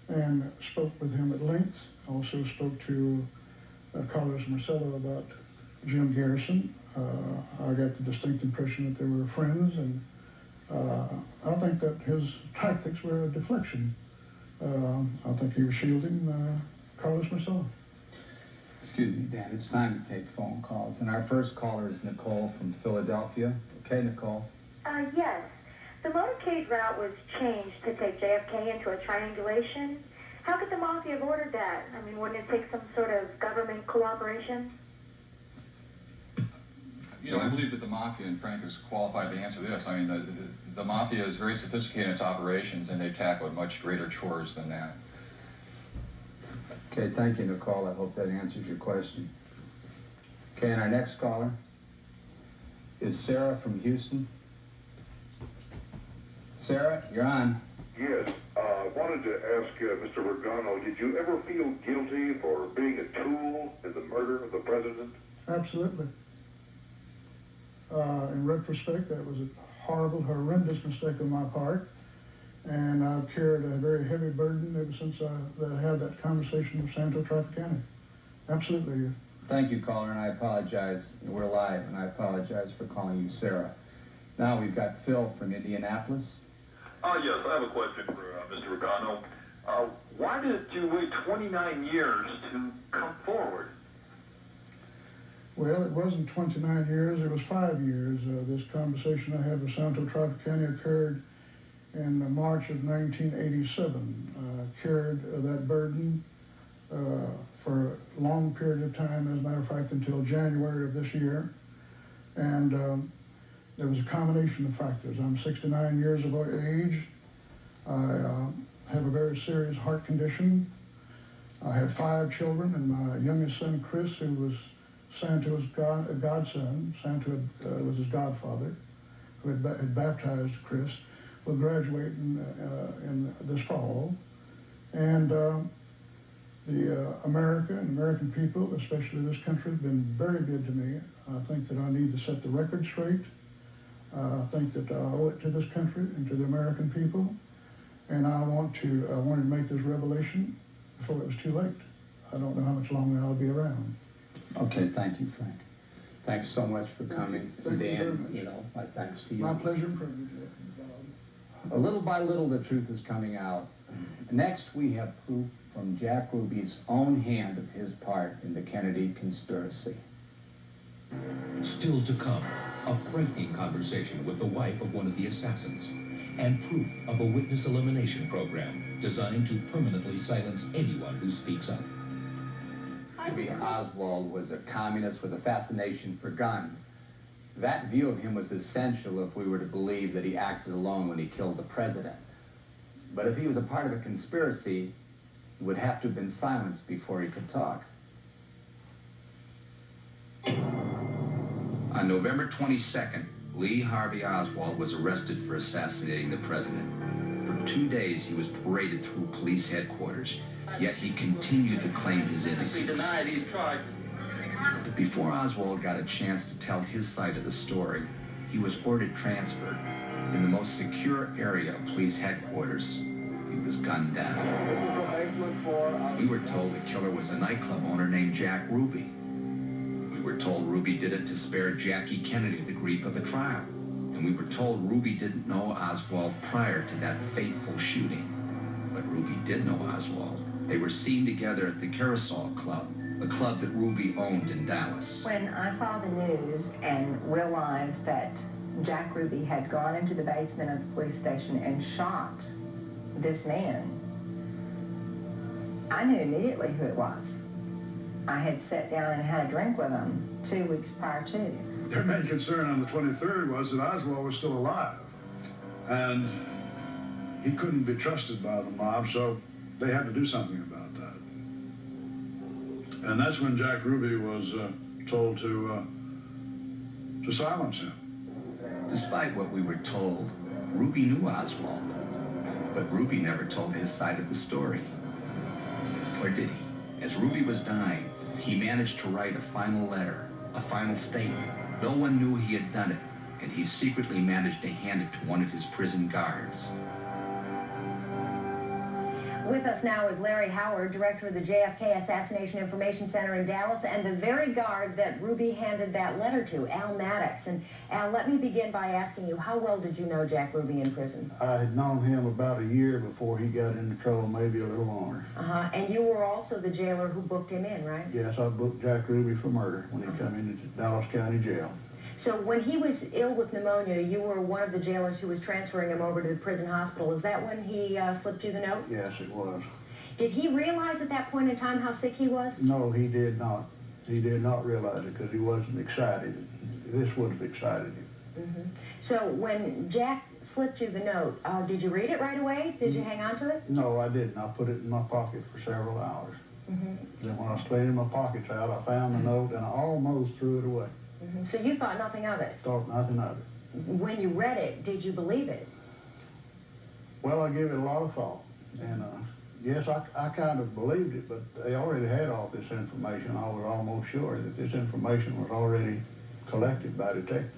and spoke with him at length. Also spoke to Carlos Marcello about Jim Garrison. I got the distinct impression that they were friends, and I think that his tactics were a deflection. I think he was shielding Carlos Marcello. Excuse me, Dan, it's time to take phone calls. And our first caller is Nicole from Philadelphia. Okay, Nicole? Yes. The motorcade route was changed to take JFK into a triangulation. How could the mafia have ordered that? I mean, wouldn't it take some sort of government cooperation? You know, I believe that the mafia, and Frank is qualified to answer this, I mean, the mafia is very sophisticated in its operations, and they tackle much greater chores than that. Okay, thank you, Nicole. I hope that answers your question. Okay, and our next caller is Sarah from Houston. Sarah, you're on. Yes, I wanted to ask Mr. Regano, did you ever feel guilty for being a tool in the murder of the president? Absolutely. In retrospect, that was a horrible, horrendous mistake on my part. And I've carried a very heavy burden ever since I had that conversation with Santo Trafficani. Absolutely. Thank you, caller, and I apologize. We're live, and I apologize for calling you Sarah. Now we've got Phil from Indianapolis. Yes, I have a question for Mr. Regano. Why did you wait 29 years to come forward? Well, it wasn't 29 years, it was 5 years. This conversation I had with Santo Trafficani occurred in March of 1987. Carried that burden for a long period of time, as a matter of fact, until January of this year. And there was a combination of factors. I'm 69 years of age. I have a very serious heart condition. I have 5 children, and my youngest son, Chris, who was Santo's godson, Santo was his godfather, who had baptized Chris, will graduate in this fall. And the America and American people, especially this country, have been very good to me. I think that I need to set the record straight. I think that I owe it to this country and to the American people. And I wanted to make this revelation before it was too late. I don't know how much longer I'll be around. Okay, thank you, Frank. Thanks so much for coming. Thank you very Dan, much. you know, my thanks to you. My pleasure and privilege, Bob. A little by little, the truth is coming out. Next, we have proof from Jack Ruby's own hand of his part in the Kennedy conspiracy. Still to come, a frightening conversation with the wife of one of the assassins, and proof of a witness elimination program designed to permanently silence anyone who speaks up. Ivy Oswald was a communist with a fascination for guns. That view of him was essential if we were to believe that he acted alone when he killed the president. But if he was a part of a conspiracy, he would have to have been silenced before he could talk. On November 22nd, Lee Harvey Oswald was arrested for assassinating the president. For 2 days, he was paraded through police headquarters, yet he continued to claim his innocence. Denied he's tried. But before Oswald got a chance to tell his side of the story, he was ordered transferred. In the most secure area of police headquarters, he was gunned down. We were told the killer was a nightclub owner named Jack Ruby. We were told Ruby did it to spare Jackie Kennedy the grief of a trial. And we were told Ruby didn't know Oswald prior to that fateful shooting. But Ruby did know Oswald. They were seen together at the Carousel Club, the club that Ruby owned in Dallas. When I saw the news and realized that Jack Ruby had gone into the basement of the police station and shot this man, I knew immediately who it was. I had sat down and had a drink with him 2 weeks prior to. Their main concern on the 23rd was that Oswald was still alive, and he couldn't be trusted by the mob, so they had to do something about that. And that's when Jack Ruby was told to silence him. Despite what we were told, Ruby knew Oswald, but Ruby never told his side of the story. Or did he? As Ruby was dying, he managed to write a final letter, a final statement. No one knew he had done it, and he secretly managed to hand it to one of his prison guards. With us now is Larry Howard, director of the JFK Assassination Information Center in Dallas, and the very guard that Ruby handed that letter to, Al Maddox. And Al, let me begin by asking you, how well did you know Jack Ruby in prison? I had known him about a year before he got into trouble, maybe a little longer. And you were also the jailer who booked him in, right? Yes, I booked Jack Ruby for murder when he came into Dallas County Jail. So when he was ill with pneumonia, you were one of the jailers who was transferring him over to the prison hospital. Is that when he slipped you the note? Yes, it was. Did he realize at that point in time how sick he was? No, he did not. He did not realize it because he wasn't excited. This would have excited him. So when Jack slipped you the note, did you read it right away? Did you hang on to it? No, I didn't. I put it in my pocket for several hours. Then when I was cleaning my pockets out, I found the note and I almost threw it away. So you thought nothing of it? Thought nothing of it. When you read it, did you believe it? Well, I gave it a lot of thought. And yes, I kind of believed it, but they already had all this information. I was almost sure that this information was already collected by detectives.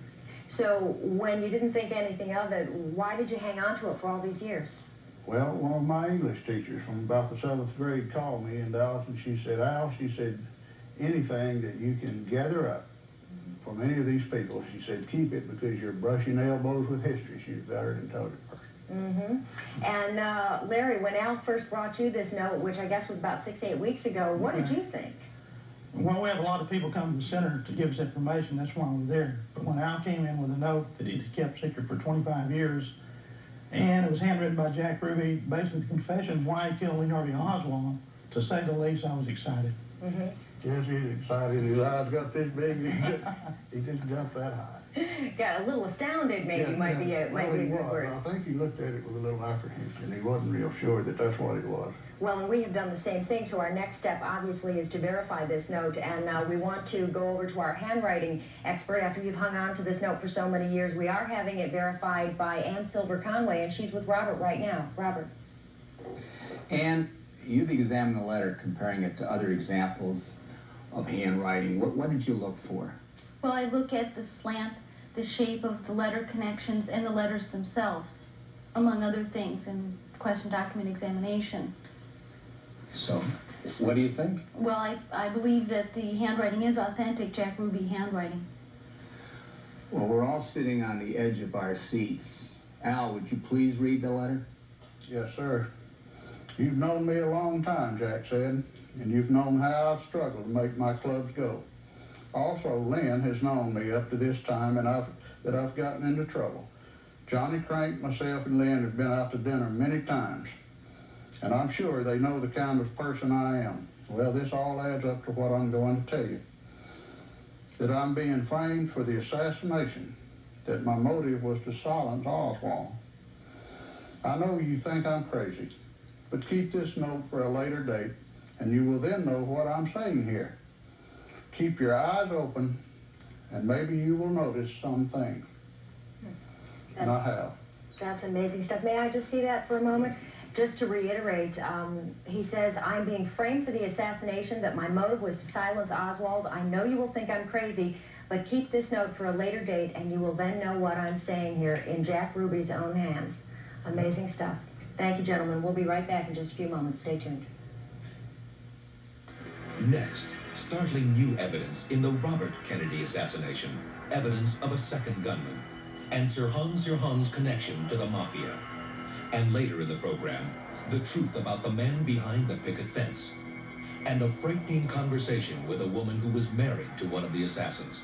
So when you didn't think anything of it, why did you hang on to it for all these years? Well, one of my English teachers from about the 7th grade called me in Dallas and she said, Al, she said, anything that you can gather up from any of these people, she said, keep it because you're brushing elbows with history. She's better than told it first. And Larry, when Al first brought you this note, which I guess was about 6-8 weeks ago, what did you think? Well, we have a lot of people come to the center to give us information. That's why we're there. But when Al came in with a note that he'd kept secret for 25 years, and it was handwritten by Jack Ruby, based on the confession why he killed Lee Harvey Oswald, to say the least, I was excited. Yes, he's excited. His eyes got this big. He just jumped that high. Got a little astounded, maybe, might be a good word. I think he looked at it with a little apprehension. He wasn't real sure that that's what it was. Well, and we have done the same thing, so our next step, obviously, is to verify this note, and we want to go over to our handwriting expert after you've hung on to this note for so many years. We are having it verified by Ann Silver Conway, and she's with Robert right now. Robert. And you've examined the letter, comparing it to other examples of handwriting. What did you look for? Well, I look at the slant, the shape of the letter connections, and the letters themselves, among other things, in question document examination. So, what do you think? Well, I believe that the handwriting is authentic Jack Ruby handwriting. Well, we're all sitting on the edge of our seats. Al, would you please read the letter? Yes, sir. You've known me a long time, Jack said, and you've known how I've struggled to make my clubs go. Also, Lynn has known me up to this time and that I've gotten into trouble. Johnny Crank, myself, and Lynn have been out to dinner many times, and I'm sure they know the kind of person I am. Well, this all adds up to what I'm going to tell you. that I'm being framed for the assassination, that my motive was to silence Oswald. I know you think I'm crazy, but keep this note for a later date, and you will then know what I'm saying here. Keep your eyes open, and maybe you will notice some things. And I have. That's amazing stuff. May I just see that for a moment? Just to reiterate, he says, I'm being framed for the assassination, that my motive was to silence Oswald. I know you will think I'm crazy, but keep this note for a later date, and you will then know what I'm saying here in Jack Ruby's own hands. Amazing stuff. Thank you, gentlemen. We'll be right back in just a few moments. Stay tuned. Next, startling new evidence in the Robert Kennedy assassination. Evidence of a second gunman. And Sirhan's connection to the Mafia. And later in the program, the truth about the man behind the picket fence. And a frightening conversation with a woman who was married to one of the assassins.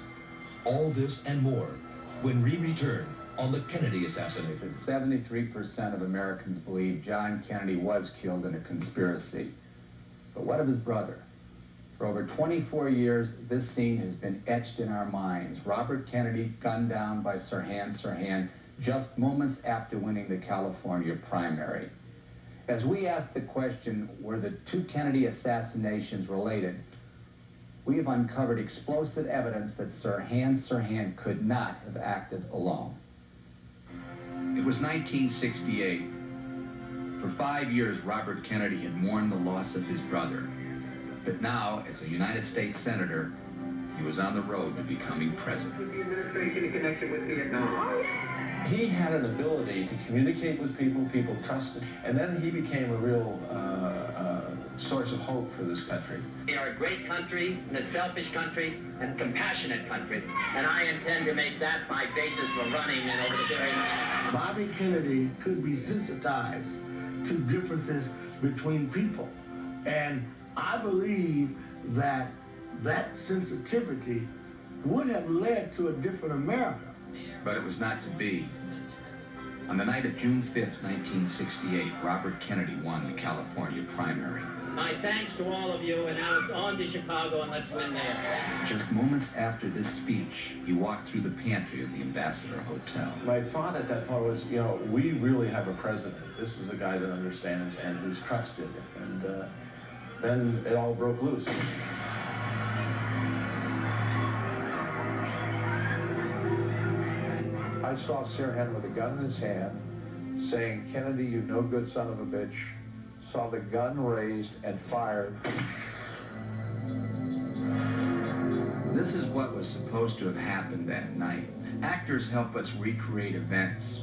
All this and more when we return on the Kennedy assassination. 73% of Americans believe John Kennedy was killed in a conspiracy. But what of his brother? For over 24 years, this scene has been etched in our minds. Robert Kennedy gunned down by Sirhan just moments after winning the California primary. As we ask the question, were the two Kennedy assassinations related, we have uncovered explosive evidence that Sirhan could not have acted alone. It was 1968. For 5 years, Robert Kennedy had mourned the loss of his brother. But now, as a United States Senator, he was on the road to becoming president. The administration in connection with Vietnam. He had an ability to communicate with people, people trusted, and then he became a real source of hope for this country. We are a great country, and a selfish country, and compassionate country, and I intend to make that my basis for running and over the period. Bobby Kennedy could be sensitized to differences between people, and I believe that that sensitivity would have led to a different America. But it was not to be. On the night of June 5th, 1968, Robert Kennedy won the California primary. My thanks to all of you, and now it's on to Chicago, and let's win there. Just moments after this speech, he walked through the pantry of the Ambassador Hotel. My thought at that point was, you know, we really have a president. This is a guy that understands and who's trusted. And then it all broke loose. I saw Sirhan with a gun in his hand, saying, "Kennedy, you no good son of a bitch." Saw the gun raised and fired. This is what was supposed to have happened that night. Actors help us recreate events,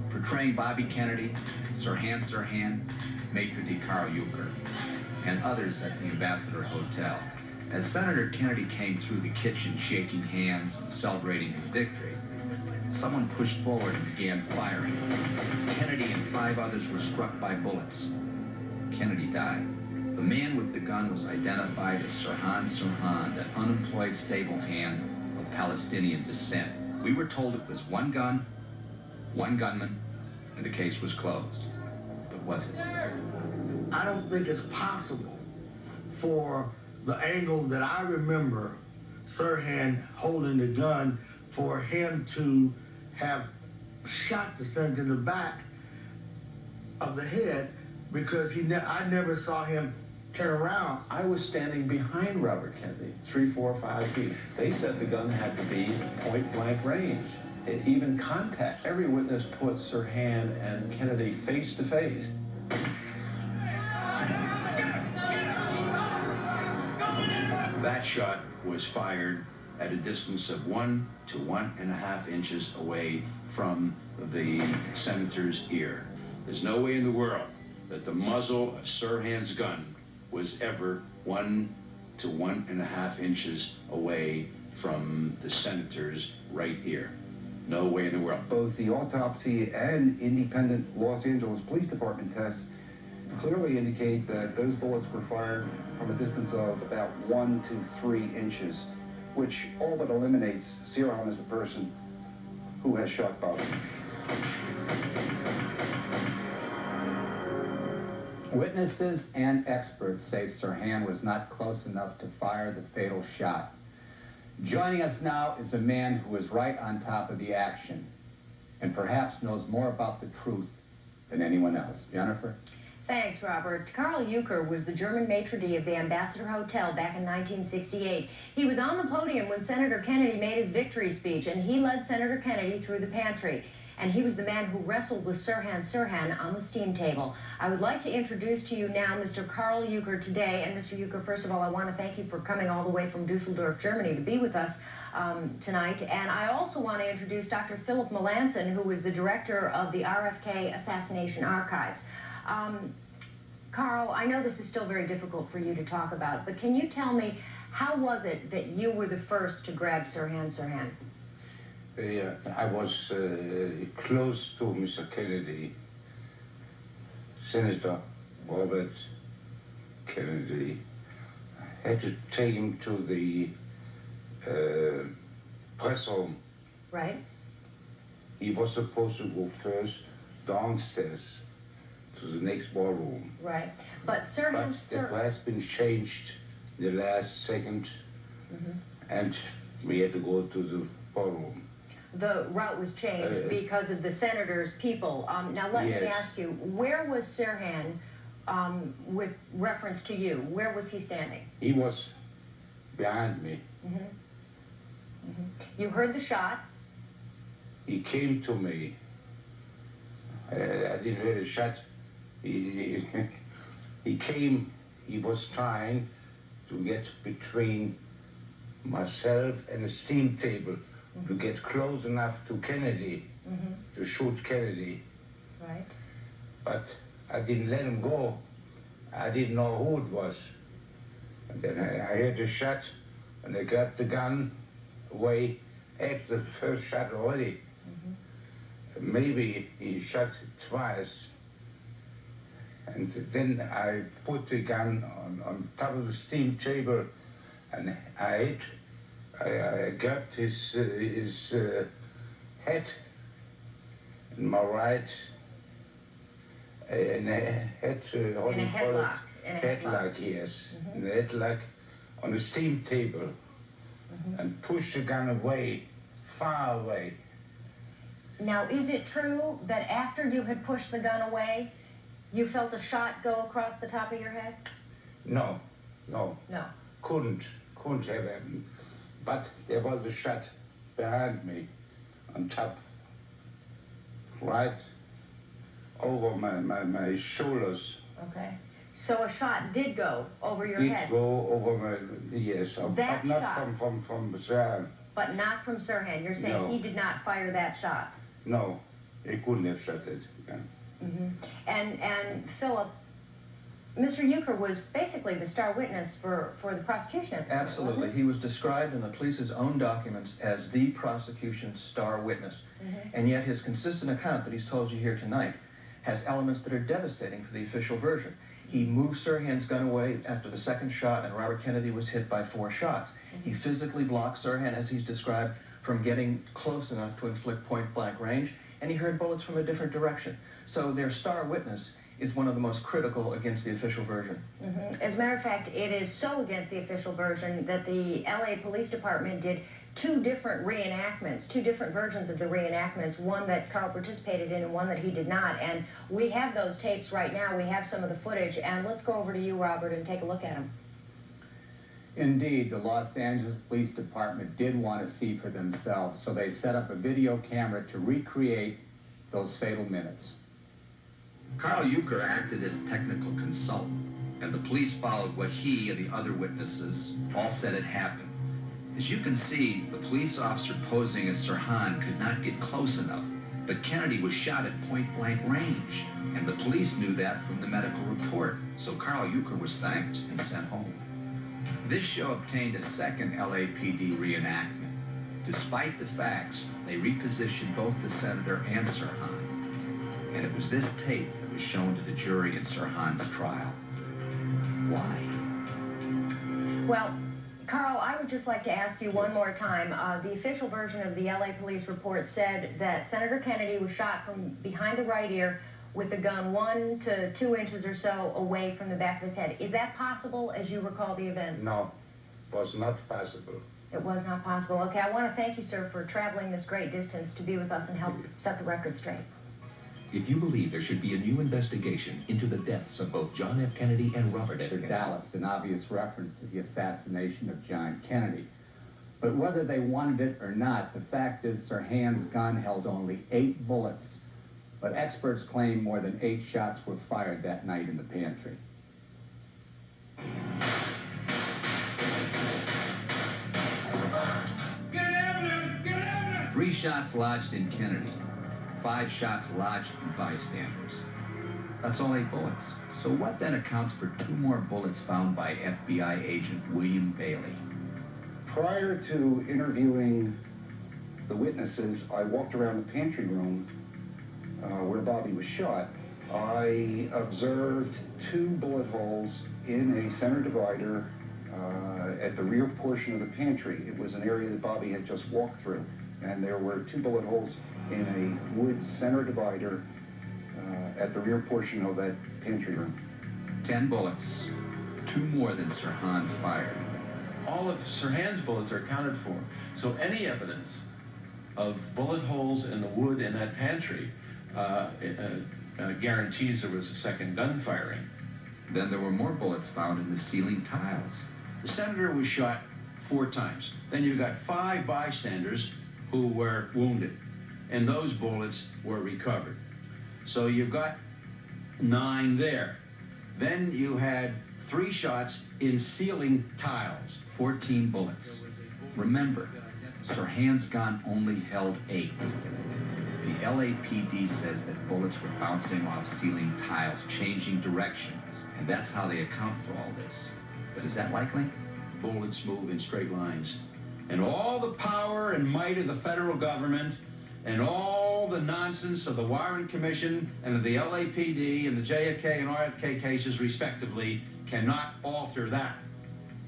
portraying Bobby Kennedy, Sirhan, Maitre d' Carl Euchre, and others at the Ambassador Hotel. As Senator Kennedy came through the kitchen shaking hands and celebrating his victory, someone pushed forward and began firing. Kennedy and 5 others were struck by bullets. Kennedy died. The man with the gun was identified as Sirhan, an unemployed stable hand of Palestinian descent. We were told it was one gun, one gunman, and the case was closed. But was it? I don't think it's possible for the angle that I remember Sirhan holding the gun for him to have shot the senator in the back of the head, because I never saw him turn around. I was standing behind Robert Kennedy, 3, 4, 5 feet. They said the gun had to be point blank range. Even contact. Every witness put Sirhan and Kennedy face to face. That shot was fired at a distance of 1 to 1.5 inches away from the senator's ear. There's no way in the world that the muzzle of Sirhan's gun was ever 1 to 1.5 inches away from the senator's right ear. No way in the world. Both the autopsy and independent Los Angeles Police Department tests clearly indicate that those bullets were fired from a distance of about 1 to 3 inches, which all but eliminates Sirhan as the person who has shot Bobby. Witnesses and experts say Sirhan was not close enough to fire the fatal shot. Joining us now is a man who is right on top of the action and perhaps knows more about the truth than anyone else. Jennifer? Thanks, Robert. Carl Euchre was the German maitre d' of the Ambassador Hotel back in 1968. He was on the podium when Senator Kennedy made his victory speech, and he led Senator Kennedy through the pantry. And he was the man who wrestled with Sirhan on the steam table. I would like to introduce to you now Mr. Carl Euchre today. And Mr. Euchre, first of all, I want to thank you for coming all the way from Dusseldorf, Germany to be with us tonight. And I also want to introduce Dr. Philip Melanson, who is the director of the RFK Assassination Archives. Carl, I know this is still very difficult for you to talk about, but can you tell me, how was it that you were the first to grab Sirhan? I was close to Mr. Kennedy, Senator Robert Kennedy. I had to take him to the press room. Right. He was supposed to go first downstairs to the next ballroom. Right. But Sirhan... But that has been changed the last second, and we had to go to the ballroom. The route was changed because of the senator's people. Now let me ask you, where was Sirhan with reference to you? Where was he standing? He was behind me. You heard the shot? He came to me. I didn't hear the shot. He came, he was trying to get between myself and the steam table, to get close enough to Kennedy, to shoot Kennedy. Right. But I didn't let him go. I didn't know who it was. And then I heard the shot, and I got the gun away after the first shot already. Maybe he shot twice. And then I put the gun on top of the steam table, and I grabbed his head in my right, and I had in a headlock. Headlock, yes. In a headlock on the steam table, and pushed the gun away, far away. Now, is it true that after you had pushed the gun away, you felt a shot go across the top of your head? No. Couldn't have happened. But there was a shot behind me, on top, right over my shoulders. Okay. So a shot did go over your head? Did go over my, yes. That but not shot? from Sirhan. But not from Sirhan. You're saying No. he did not fire that shot? No, he couldn't have shot it. Yeah. And Philip, Mr. Euchre was basically the star witness for the prosecution at the time, Absolutely. wasn't He was described in the police's own documents as the prosecution's star witness. And yet his consistent account that he's told you here tonight has elements that are devastating for the official version. He moved Sirhan's gun away after the second shot, and Robert Kennedy was hit by 4 shots. He physically blocked Sirhan, as he's described, from getting close enough to inflict point-blank range, and he heard bullets from a different direction. So their star witness is one of the most critical against the official version. As a matter of fact, it is so against the official version that the LA Police Department did 2 different reenactments, 2 different versions of the reenactments, one that Carl participated in and one that he did not. And we have those tapes right now. We have some of the footage, and let's go over to you, Robert, and take a look at them. Indeed, the Los Angeles Police Department did want to see for themselves, so they set up a video camera to recreate those fatal minutes. Carl Euchre acted as technical consultant, and the police followed what he and the other witnesses all said had happened. As you can see, the police officer posing as Sirhan could not get close enough, but Kennedy was shot at point-blank range, and the police knew that from the medical report, so Carl Euchre was thanked and sent home. This show obtained a second LAPD reenactment. Despite the facts, they repositioned both the senator and Sirhan. And it was this tape that was shown to the jury in Sirhan's trial. Why? Well, Carl, I would just like to ask you one more time. The official version of the LA police report said that Senator Kennedy was shot from behind the right ear with the gun 1 to 2 inches or so away from the back of his head. Is that possible, as you recall the events? No, was not possible. It was not possible. Okay, I want to thank you, sir, for traveling this great distance to be with us and help set the record straight. If you believe there should be a new investigation into the deaths of both John F. Kennedy and Robert F. Kennedy. Dallas, an obvious reference to the assassination of John Kennedy. But whether they wanted it or not, the fact is Sirhan's gun held only 8 bullets. But experts claim more than 8 shots were fired that night in the pantry. 3 shots lodged in Kennedy, 5 shots lodged in bystanders. That's all 8 bullets. So what then accounts for 2 more bullets found by FBI agent William Bailey? Prior to interviewing the witnesses, I walked around the pantry room where Bobby was shot. I observed 2 bullet holes in a center divider at the rear portion of the pantry. It was an area that Bobby had just walked through, and there were 2 bullet holes in a wood center divider at the rear portion of that pantry room. 10 bullets, 2 more than Sirhan fired. All of Sirhan's bullets are accounted for, so any evidence of bullet holes in the wood in that pantry guarantees there was a second gun firing. Then there were more bullets found in the ceiling tiles. The senator was shot 4 times. Then you've got 5 bystanders who were wounded, and those bullets were recovered. So you've got 9 there. Then you had 3 shots in ceiling tiles. 14 bullets. Remember, Sirhan's gun only held 8. The LAPD says that bullets were bouncing off ceiling tiles, changing directions, and that's how they account for all this. But is that likely? Bullets move in straight lines. And all the power and might of the federal government and all the nonsense of the Warren Commission and of the LAPD and the JFK and RFK cases, respectively, cannot alter that.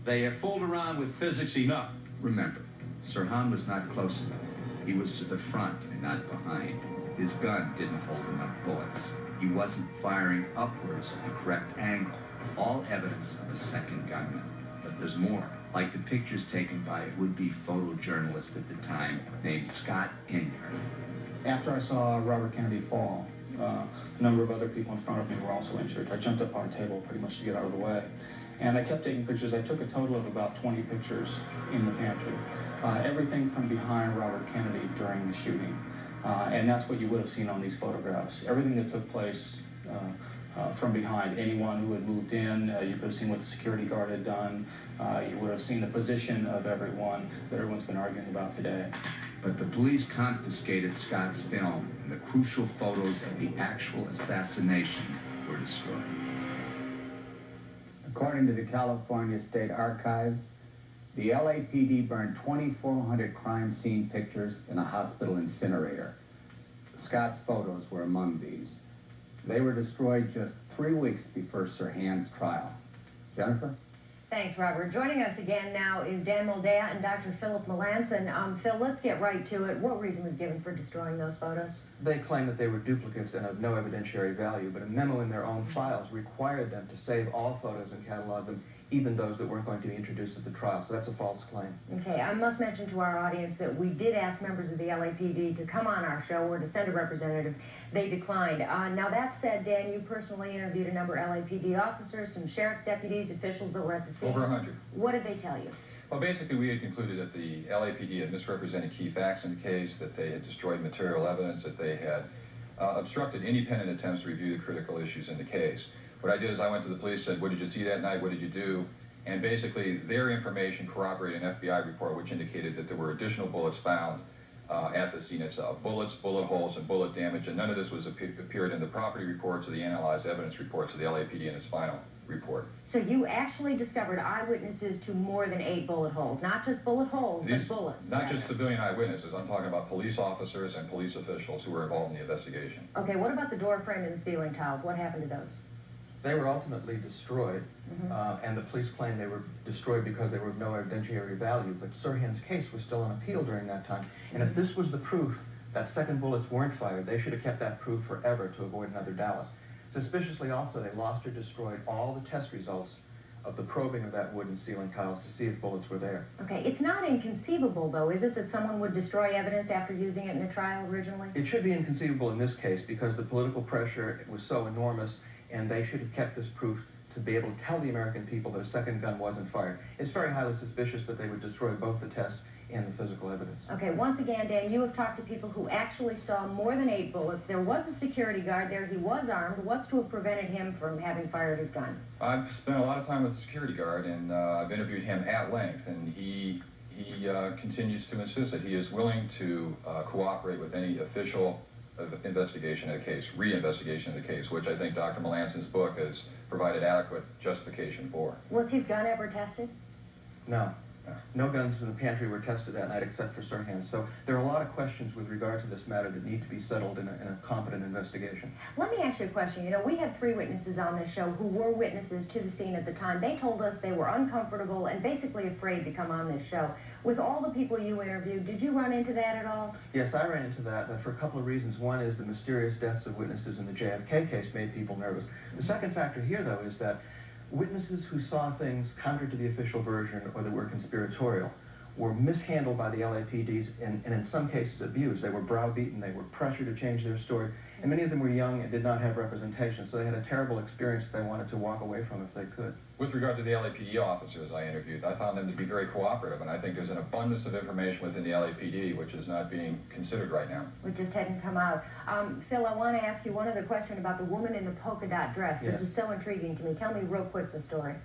They have fooled around with physics enough. Remember, Sirhan was not close enough. He was to the front and not behind. His gun didn't hold enough bullets. He wasn't firing upwards at the correct angle. All evidence of a second gunman. But there's more, like the pictures taken by a would-be photojournalist at the time named Scott Enyart. After I saw Robert Kennedy fall, a number of other people in front of me were also injured. I jumped up on a table pretty much to get out of the way. And I kept taking pictures. I took a total of about 20 pictures in the pantry. Everything from behind Robert Kennedy during the shooting. And that's what you would have seen on these photographs. Everything that took place from behind. Anyone who had moved in, you could have seen what the security guard had done. You would have seen the position of everyone that everyone's been arguing about today. But the police confiscated Scott's film, and the crucial photos of the actual assassination were destroyed. According to the California State Archives, the LAPD burned 2,400 crime scene pictures in a hospital incinerator. Scott's photos were among these. They were destroyed just 3 weeks before Sirhan's trial. Jennifer? Thanks, Robert. Joining us again now is Dan Moldea and Dr. Philip Melanson. Phil, let's get right to it. What reason was given for destroying those photos? They claim that they were duplicates and of no evidentiary value, but a memo in their own files required them to save all photos and catalog them, even those that weren't going to be introduced at the trial. So that's a false claim. Okay, I must mention to our audience that we did ask members of the LAPD to come on our show or to send a representative. They declined. Now that said, Dan, you personally interviewed a number of LAPD officers, some sheriff's deputies, officials that were at the scene. Over 100. What did they tell you? Well, basically, we had concluded that the LAPD had misrepresented key facts in the case, that they had destroyed material evidence, that they had obstructed independent attempts to review the critical issues in the case. What I did is I went to the police, said, what did you see that night? What did you do? And basically, their information corroborated an FBI report which indicated that there were additional bullets found at the scene itself. Bullets, bullet holes, and bullet damage, and none of this was appeared in the property reports or the analyzed evidence reports of the LAPD in its final report. So you actually discovered eyewitnesses to more than 8 bullet holes. Not just bullet holes, but bullets. Not just civilian eyewitnesses. I'm talking about police officers and police officials who were involved in the investigation. Okay, what about the door frame and the ceiling tiles? What happened to those? They were ultimately destroyed, and the police claim they were destroyed because they were of no evidentiary value, but Sirhan's case was still on appeal during that time. And if this was the proof that second bullets weren't fired, they should have kept that proof forever to avoid another Dallas. Suspiciously also, they lost or destroyed all the test results of the probing of that wooden ceiling tiles to see if bullets were there. Okay, it's not inconceivable, though, is it, that someone would destroy evidence after using it in a trial originally? It should be inconceivable in this case because the political pressure was so enormous, and they should have kept this proof to be able to tell the American people that a second gun wasn't fired. It's very highly suspicious that they would destroy both the tests and the physical evidence. Okay, once again, Dan, you have talked to people who actually saw more than 8 bullets. There was a security guard there. He was armed. What's to have prevented him from having fired his gun? I've spent a lot of time with the security guard, and I've interviewed him at length, and he continues to insist that he is willing to cooperate with any official investigation of the case, reinvestigation of the case, which I think Dr. Melanson's book has provided adequate justification for. Was his gun ever tested? No. No guns in the pantry were tested that night except for Sirhan's. So there are a lot of questions with regard to this matter that need to be settled in a competent investigation. Let me ask you a question. You know, we had 3 witnesses on this show who were witnesses to the scene at the time. They told us they were uncomfortable and basically afraid to come on this show. With all the people you interviewed, did you run into that at all? Yes, I ran into that, but for a couple of reasons. One is the mysterious deaths of witnesses in the JFK case made people nervous. The second factor here, though, is that witnesses who saw things counter to the official version or that were conspiratorial were mishandled by the LAPDs and in some cases abused. They were browbeaten, they were pressured to change their story, and many of them were young and did not have representation, so they had a terrible experience that they wanted to walk away from if they could. With regard to the LAPD officers I interviewed, I found them to be very cooperative, and I think there's an abundance of information within the LAPD which is not being considered right now. It just hadn't come out. Phil, I want to ask you one other question about the woman in the polka dot dress. Yes. This is so intriguing to me. Tell me real quick the story.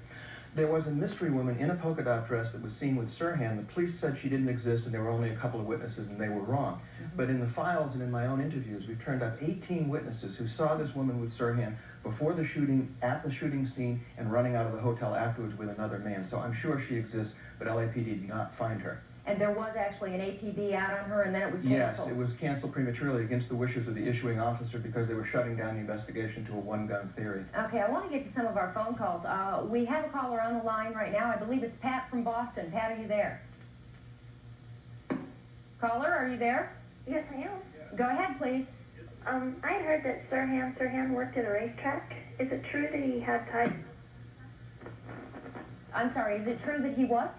There was a mystery woman in a polka dot dress that was seen with Sirhan. The police said she didn't exist and there were only a couple of witnesses and they were wrong. But in the files and in my own interviews, we've turned up 18 witnesses who saw this woman with Sirhan before the shooting, at the shooting scene, and running out of the hotel afterwards with another man. So I'm sure she exists, but LAPD did not find her. And there was actually an APB out on her, and then it was canceled. Yes, it was canceled prematurely against the wishes of the issuing officer because they were shutting down the investigation to a one-gun theory. Okay, I want to get to some of our phone calls. We have a caller on the line right now. I believe it's Pat from Boston. Pat, are you there? Caller, are you there? Yes, I am. Go ahead, please. I heard that Sirhan worked at a racetrack. Is it true that he had ties? I'm sorry, is it true that he what?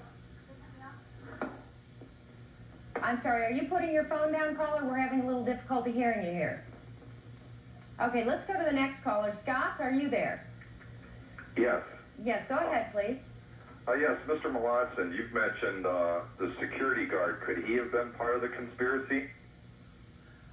I'm sorry, are you putting your phone down, caller? We're having a little difficulty hearing you here. Okay, let's go to the next caller. Scott, are you there? Yes. Yes, go ahead, please. Yes, Mr. Melanson, you've mentioned the security guard. Could he have been part of the conspiracy?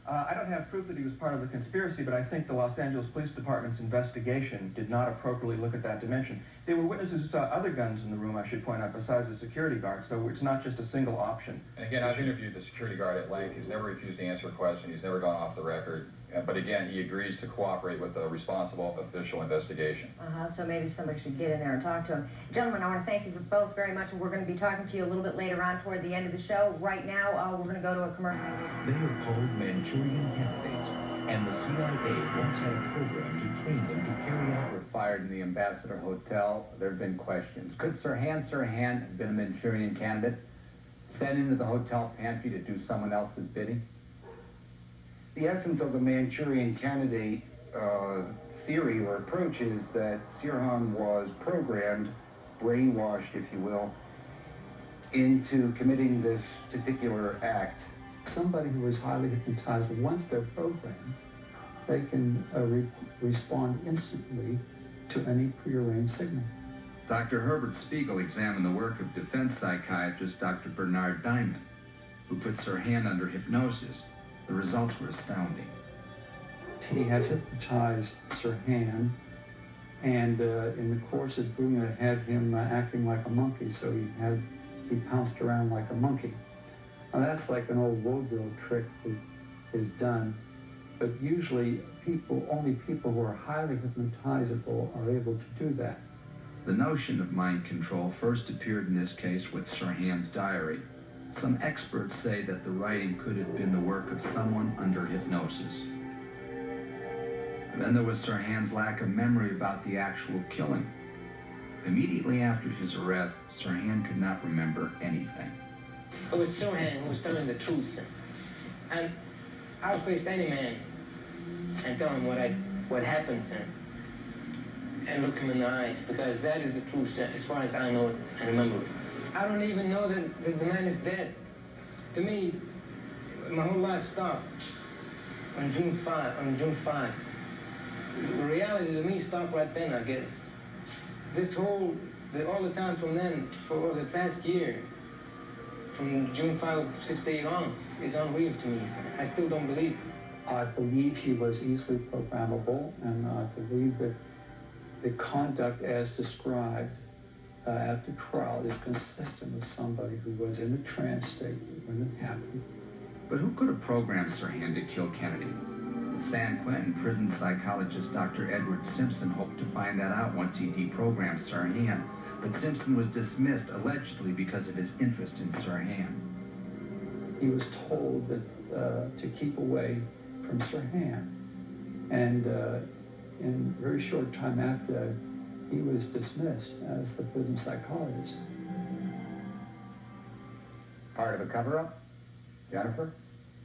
I don't have proof that he was part of the conspiracy, but I think the Los Angeles Police Department's investigation did not appropriately look at that dimension. There were witnesses who saw other guns in the room, I should point out, besides the security guard, so it's not just a single option. And again, I've interviewed the security guard at length. He's never refused to answer a question. He's never gone off the record. But again, he agrees to cooperate with a responsible official investigation. So maybe somebody should get in there and talk to him. Gentlemen, I want to thank you both very much, and we're going to be talking to you a little bit later on toward the end of the show. Right now, we're going to go to a commercial. They are called Manchurian candidates, and the CIA once had a program to train them to carry out. Were fired in the Ambassador Hotel. There have been questions. Could Sirhan have been a Manchurian candidate, sent into the hotel pantry to do someone else's bidding? The essence of the Manchurian candidate theory or approach is that Sirhan was programmed, brainwashed, if you will, into committing this particular act. Somebody who is highly hypnotized, once they're programmed, they can respond instantly to any prearranged signal. Dr. Herbert Spiegel examined the work of defense psychiatrist Dr. Bernard Diamond, who put Sirhan under hypnosis. The results were astounding. He had hypnotized Sirhan, and in the course of doing it, had him acting like a monkey, so he pounced around like a monkey. Now that's like an old vaudeville trick that is done, but usually only people who are highly hypnotizable are able to do that. The notion of mind control first appeared in this case with Sirhan's diary. Some experts say that the writing could have been the work of someone under hypnosis. Then there was Sirhan's lack of memory about the actual killing. Immediately after his arrest, Sirhan could not remember anything. It was Sirhan who was telling the truth. And I'll face any man and tell him what happened, son. and look him in the eyes, because that is the truth, as far as I know it and remember it. I don't even know that the man is dead. To me, my whole life stopped on June 5. The reality to me stopped right then, I guess. This all the time from then, for the past year, from June 5, 68 on, is unreal to me. I still don't believe. I believe he was easily programmable, and I believe that the conduct as described at the trial is consistent with somebody who was in a trance state when it happened. But who could have programmed Sirhan to kill Kennedy? At San Quentin, prison psychologist Dr. Edward Simpson hoped to find that out once he deprogrammed Sirhan, but Simpson was dismissed allegedly because of his interest in Sirhan. He was told that to keep away from Sirhan, and in a very short time after that, he was dismissed as the prison psychologist. Part of a cover-up? Jennifer?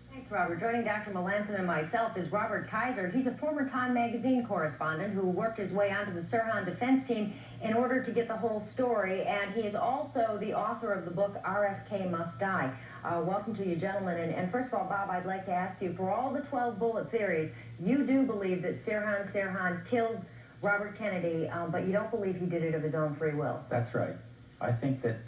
Thanks, Robert. Joining Dr. Melanson and myself is Robert Kaiser. He's a former Time magazine correspondent who worked his way onto the Sirhan defense team in order to get the whole story, and he is also the author of the book RFK Must Die. Welcome to you, gentlemen. And first of all, Bob, I'd like to ask you, for all the 12 bullet theories, you do believe that Sirhan killed Robert Kennedy, but you don't believe he did it of his own free will. That's right. I think that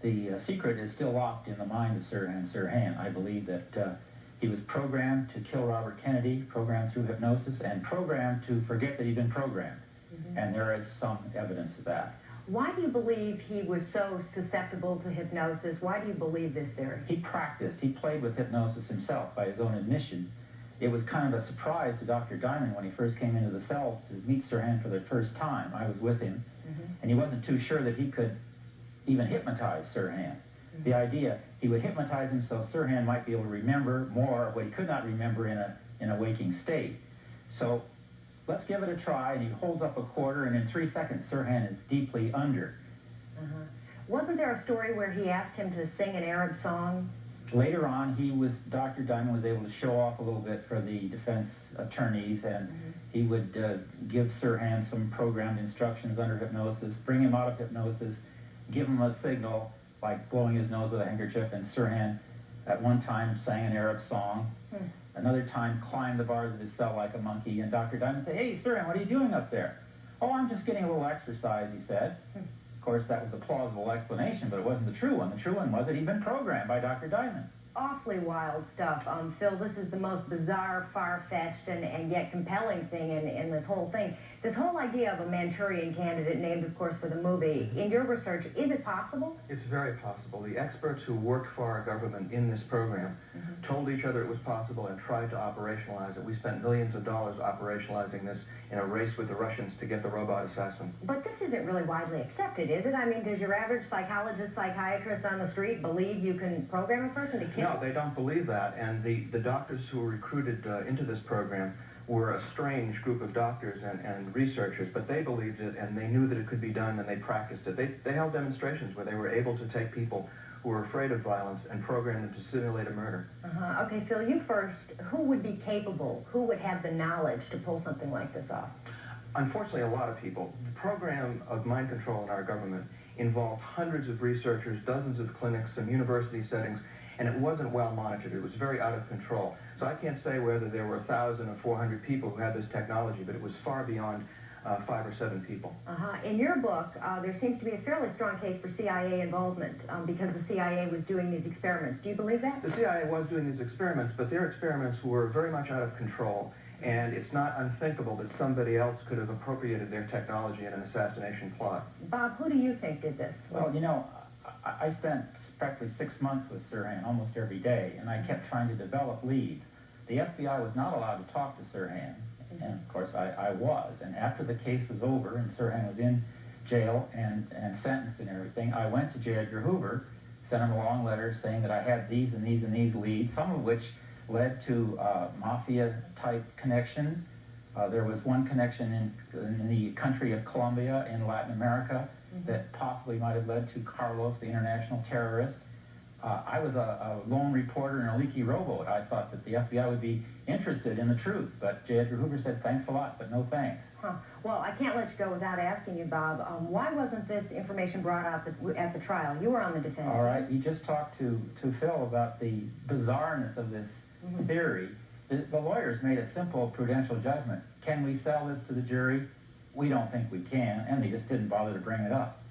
the secret is still locked in the mind of Sirhan. I believe that he was programmed to kill Robert Kennedy, programmed through hypnosis, and programmed to forget that he'd been programmed. And there is some evidence of that. Why do you believe he was so susceptible to hypnosis? Why do you believe this theory? He practiced. He played with hypnosis himself by his own admission. It was kind of a surprise to Dr. Diamond when he first came into the cell to meet Sirhan for the first time. I was with him, and he wasn't too sure that he could even hypnotize Sirhan. The idea, he would hypnotize him so Sirhan might be able to remember more of what he could not remember in a waking state. So let's give it a try, and he holds up a quarter, and in 3 seconds, Sirhan is deeply under. Wasn't there a story where he asked him to sing an Arab song? Later on, Dr. Diamond was able to show off a little bit for the defense attorneys, and he would give Sirhan some programmed instructions under hypnosis, bring him out of hypnosis, give him a signal, like blowing his nose with a handkerchief, and Sirhan at one time sang an Arab song. Another time climbed the bars of his cell like a monkey, and Dr. Diamond said, "Hey, Sirhan, what are you doing up there?" "Oh, I'm just getting a little exercise," he said. Of course, that was a plausible explanation, but it wasn't the true one. The true one was that he'd been programmed by Dr. Diamond. Awfully wild stuff. Phil, this is the most bizarre, far-fetched, and yet compelling thing in this whole thing. This whole idea of a Manchurian candidate, named, of course, for the movie. In your research, is it possible? It's very possible. The experts who worked for our government in this program told each other it was possible and tried to operationalize it. We spent millions of dollars operationalizing this in a race with the Russians to get the robot assassin. But this isn't really widely accepted, is it? I mean, does your average psychologist, psychiatrist on the street believe you can program a person to kill? No, they don't believe that. And the doctors who were recruited into this program were a strange group of doctors and researchers, but they believed it, and they knew that it could be done, and they practiced it. They held demonstrations where they were able to take people who were afraid of violence and program them to simulate a murder. Okay, Phil, you first. Who would be capable? Who would have the knowledge to pull something like this off? Unfortunately, a lot of people. The program of mind control in our government involved hundreds of researchers, dozens of clinics, some university settings, and it wasn't well monitored. It was very out of control. So I can't say whether there were 1,000 or 400 people who had this technology, but it was far beyond 5 or 7 people. In your book, there seems to be a fairly strong case for CIA involvement because the CIA was doing these experiments. Do you believe that? The CIA was doing these experiments, but their experiments were very much out of control, and it's not unthinkable that somebody else could have appropriated their technology in an assassination plot. Bob, who do you think did this? Well, you know, I spent practically 6 months with Sirhan almost every day, and I kept trying to develop leads. The FBI was not allowed to talk to Sirhan, and of course I was. And after the case was over and Sirhan was in jail and sentenced and everything, I went to J. Edgar Hoover, sent him a long letter saying that I had these and these and these leads, some of which led to mafia-type connections. There was one connection in the country of Colombia in Latin America that possibly might have led to Carlos, the international terrorist. I was a lone reporter in a leaky rowboat. I thought that the FBI would be interested in the truth, but J. Edgar Hoover said, thanks a lot, but no thanks. Huh. Well, I can't let you go without asking you, Bob, why wasn't this information brought out at the trial? You were on the defense All right, you just talked to Phil about the bizarreness of this theory. The lawyers made a simple prudential judgment. Can we sell this to the jury? We don't think we can, and they just didn't bother to bring it up.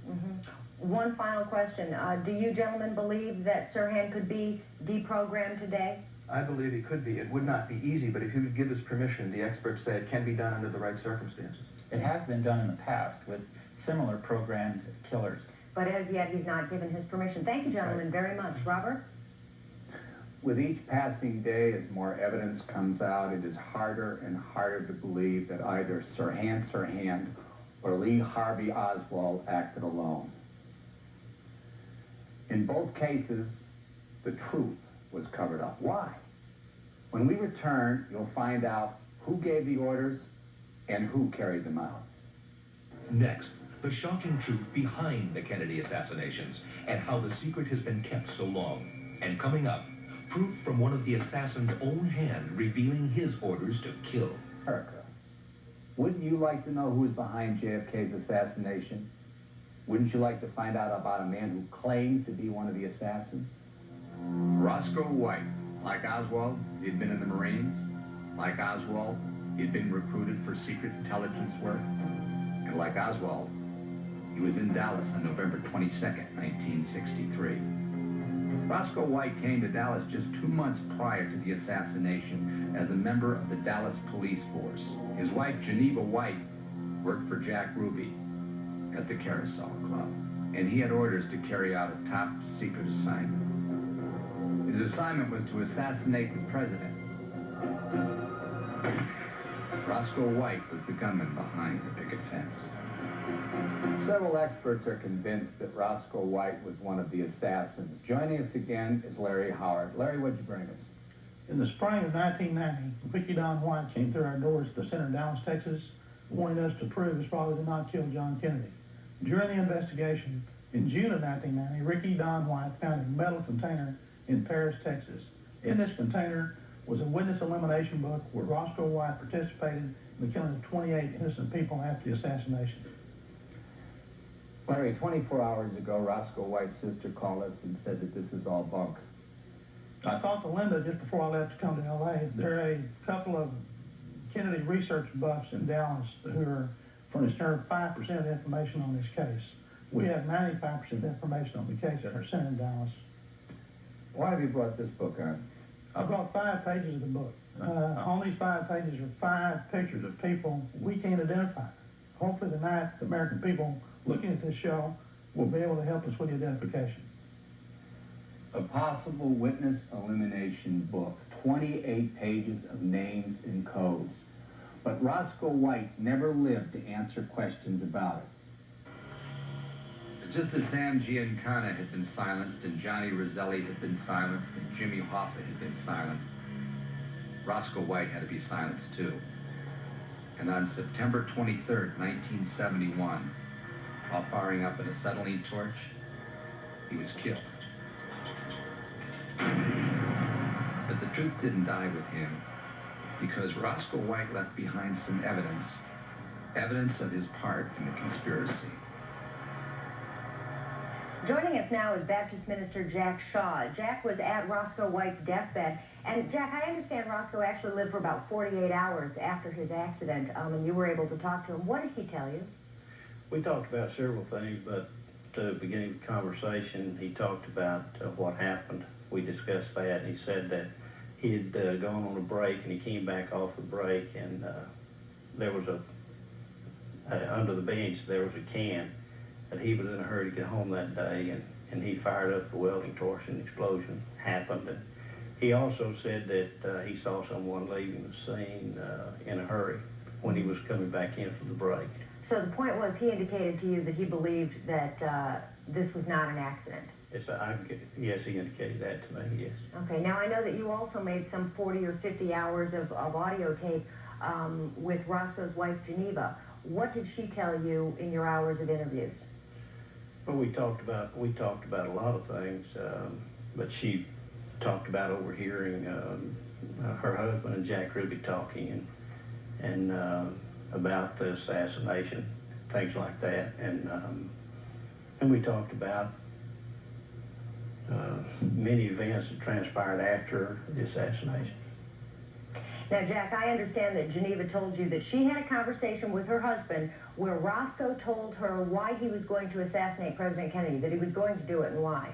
One final question. Do you gentlemen believe that Sirhan could be deprogrammed today? I believe it could be. It would not be easy, but if you would give us permission, the experts say it can be done under the right circumstances. It has been done in the past with similar programmed killers. But as yet, he's not given his permission. Thank you, gentlemen, very much. Robert? With each passing day, as more evidence comes out, it is harder and harder to believe that either Sirhan or Lee Harvey Oswald acted alone. In both cases, the truth was covered up. Why? When we return, you'll find out who gave the orders and who carried them out. Next, the shocking truth behind the Kennedy assassinations and how the secret has been kept so long. And coming up, proof from one of the assassin's own hand revealing his orders to kill. America, wouldn't you like to know who was behind JFK's assassination? Wouldn't you like to find out about a man who claims to be one of the assassins? Roscoe White. Like Oswald, he'd been in the Marines. Like Oswald, he'd been recruited for secret intelligence work. And like Oswald, he was in Dallas on November 22nd, 1963. Roscoe White came to Dallas just 2 months prior to the assassination as a member of the Dallas police force. His wife, Geneva White, worked for Jack Ruby at the Carousel Club, and he had orders to carry out a top-secret assignment. His assignment was to assassinate the president. Roscoe White was the gunman behind the picket fence. Several experts are convinced that Roscoe White was one of the assassins. Joining us again is Larry Howard. Larry, what'd you bring us? In the spring of 1990, Ricky Don White came through our doors at the center of Dallas, Texas, wanting us to prove his father did not kill John Kennedy. During the investigation, in June of 1990, Ricky Don White found a metal container in Paris, Texas. In this container was a witness elimination book where Roscoe White participated in the killing of 28 innocent people after the assassination. Larry, 24 hours ago, Roscoe White's sister called us and said that this is all bunk. I talked to Linda just before I left to come to L.A. There are a couple of Kennedy research buffs in Dallas who are furnished her 5% of the information on this case. We have 95% of the information on the case at our center in Dallas. Why have you brought this book on? I brought 5 pages of the book. On these 5 pages are 5 pictures of people we can't identify. Hopefully tonight, the American people looking at this show will be able to help us with the identification. A possible witness elimination book, 28 pages of names and codes. But Roscoe White never lived to answer questions about it. Just as Sam Giancana had been silenced, and Johnny Roselli had been silenced, and Jimmy Hoffa had been silenced, Roscoe White had to be silenced too. And on September 23rd, 1971, while firing up an acetylene torch, he was killed. But the truth didn't die with him, because Roscoe White left behind some evidence of his part in the conspiracy. Joining us now is Baptist minister Jack Shaw. Jack was at Roscoe White's deathbed. And Jack, I understand Roscoe actually lived for about 48 hours after his accident, and you were able to talk to him. What did he tell you? We talked about several things, but at the beginning of the conversation, he talked about what happened. We discussed that, and he said that he had gone on a break, and he came back off the break, and there was under the bench, there was a can, and he was in a hurry to get home that day, and he fired up the welding torch, and an explosion happened. And he also said that he saw someone leaving the scene in a hurry when he was coming back in from the break. So the point was, he indicated to you that he believed that this was not an accident. Yes, he indicated that to me, yes. Okay, now I know that you also made some 40 or 50 hours of audio tape with Roscoe's wife, Geneva. What did she tell you in your hours of interviews? Well, we talked about a lot of things. but she talked about overhearing her husband and Jack Ruby talking and about the assassination, things like that, and we talked about many events that transpired after the assassination. Now, Jack, I understand that Geneva told you that she had a conversation with her husband where Roscoe told her why he was going to assassinate President Kennedy, that he was going to do it and why.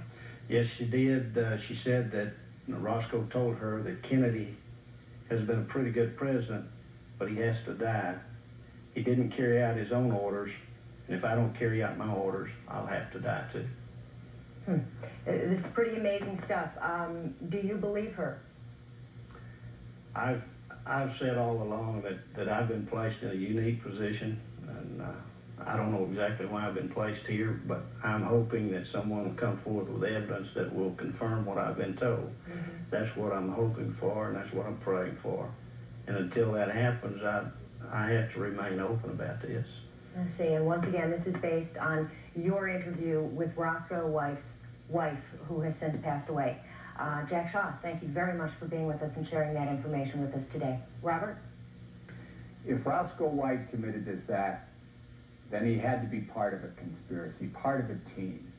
Yes, she did. She said that Roscoe told her that Kennedy has been a pretty good president, but he has to die. He didn't carry out his own orders, and if I don't carry out my orders, I'll have to die too. This is pretty amazing stuff. Do you believe her? I've said all along that I've been placed in a unique position, and I don't know exactly why I've been placed here, but I'm hoping that someone will come forward with evidence that will confirm what I've been told. That's what I'm hoping for, and that's what I'm praying for. And until that happens, I have to remain open about this. I see, and once again, this is based on your interview with Roscoe Wecht's wife, who has since passed away. Jack Shaw, thank you very much for being with us and sharing that information with us today. Robert? If Roscoe Wecht committed this act, then he had to be part of a conspiracy, part of a team.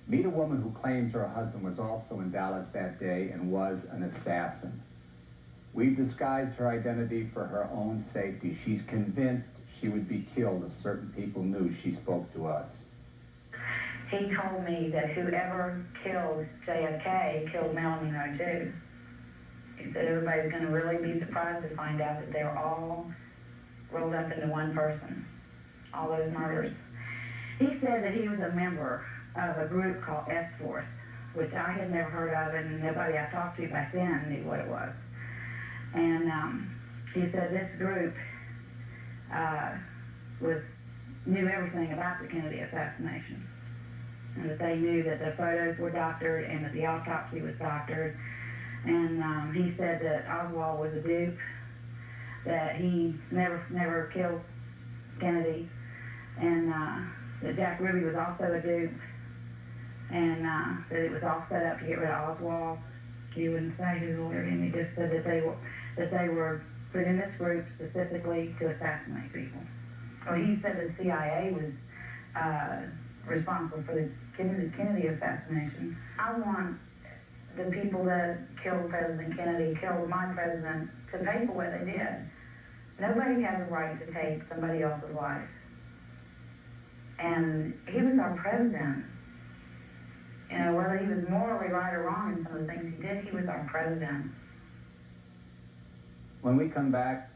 Meet a woman who claims her husband was also in Dallas that day and was an assassin. We've disguised her identity for her own safety. She's convinced she would be killed if certain people knew she spoke to us. He told me that whoever killed JFK killed Marilyn Monroe too. He said everybody's going to really be surprised to find out that they're all rolled up into one person, all those murders. He said that he was a member of a group called S-Force, which I had never heard of, and nobody I talked to back then knew what it was. And he said this group knew everything about the Kennedy assassination, and that they knew that the photos were doctored and that the autopsy was doctored. And he said that Oswald was a dupe, that he never killed Kennedy, and that Jack Ruby was also a dupe, and that it was all set up to get rid of Oswald. He wouldn't say who ordered him. He just said that they were put in this group specifically to assassinate people. Well, he said the CIA was responsible for the Kennedy assassination. I want the people that killed President Kennedy, killed my president, to pay for what they did. Nobody has a right to take somebody else's life. And he was our president. You know, whether he was morally right or wrong in some of the things he did, he was our president. When we come back,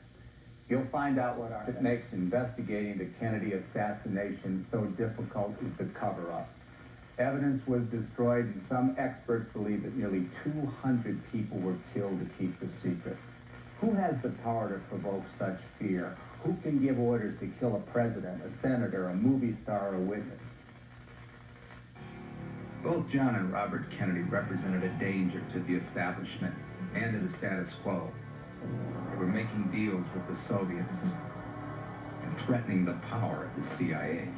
you'll find out what makes investigating the Kennedy assassination so difficult is the cover-up. Evidence was destroyed, and some experts believe that nearly 200 people were killed to keep the secret. Who has the power to provoke such fear? Who can give orders to kill a president, a senator, a movie star, or a witness? Both John and Robert Kennedy represented a danger to the establishment and to the status quo. They were making deals with the Soviets and threatening the power of the CIA.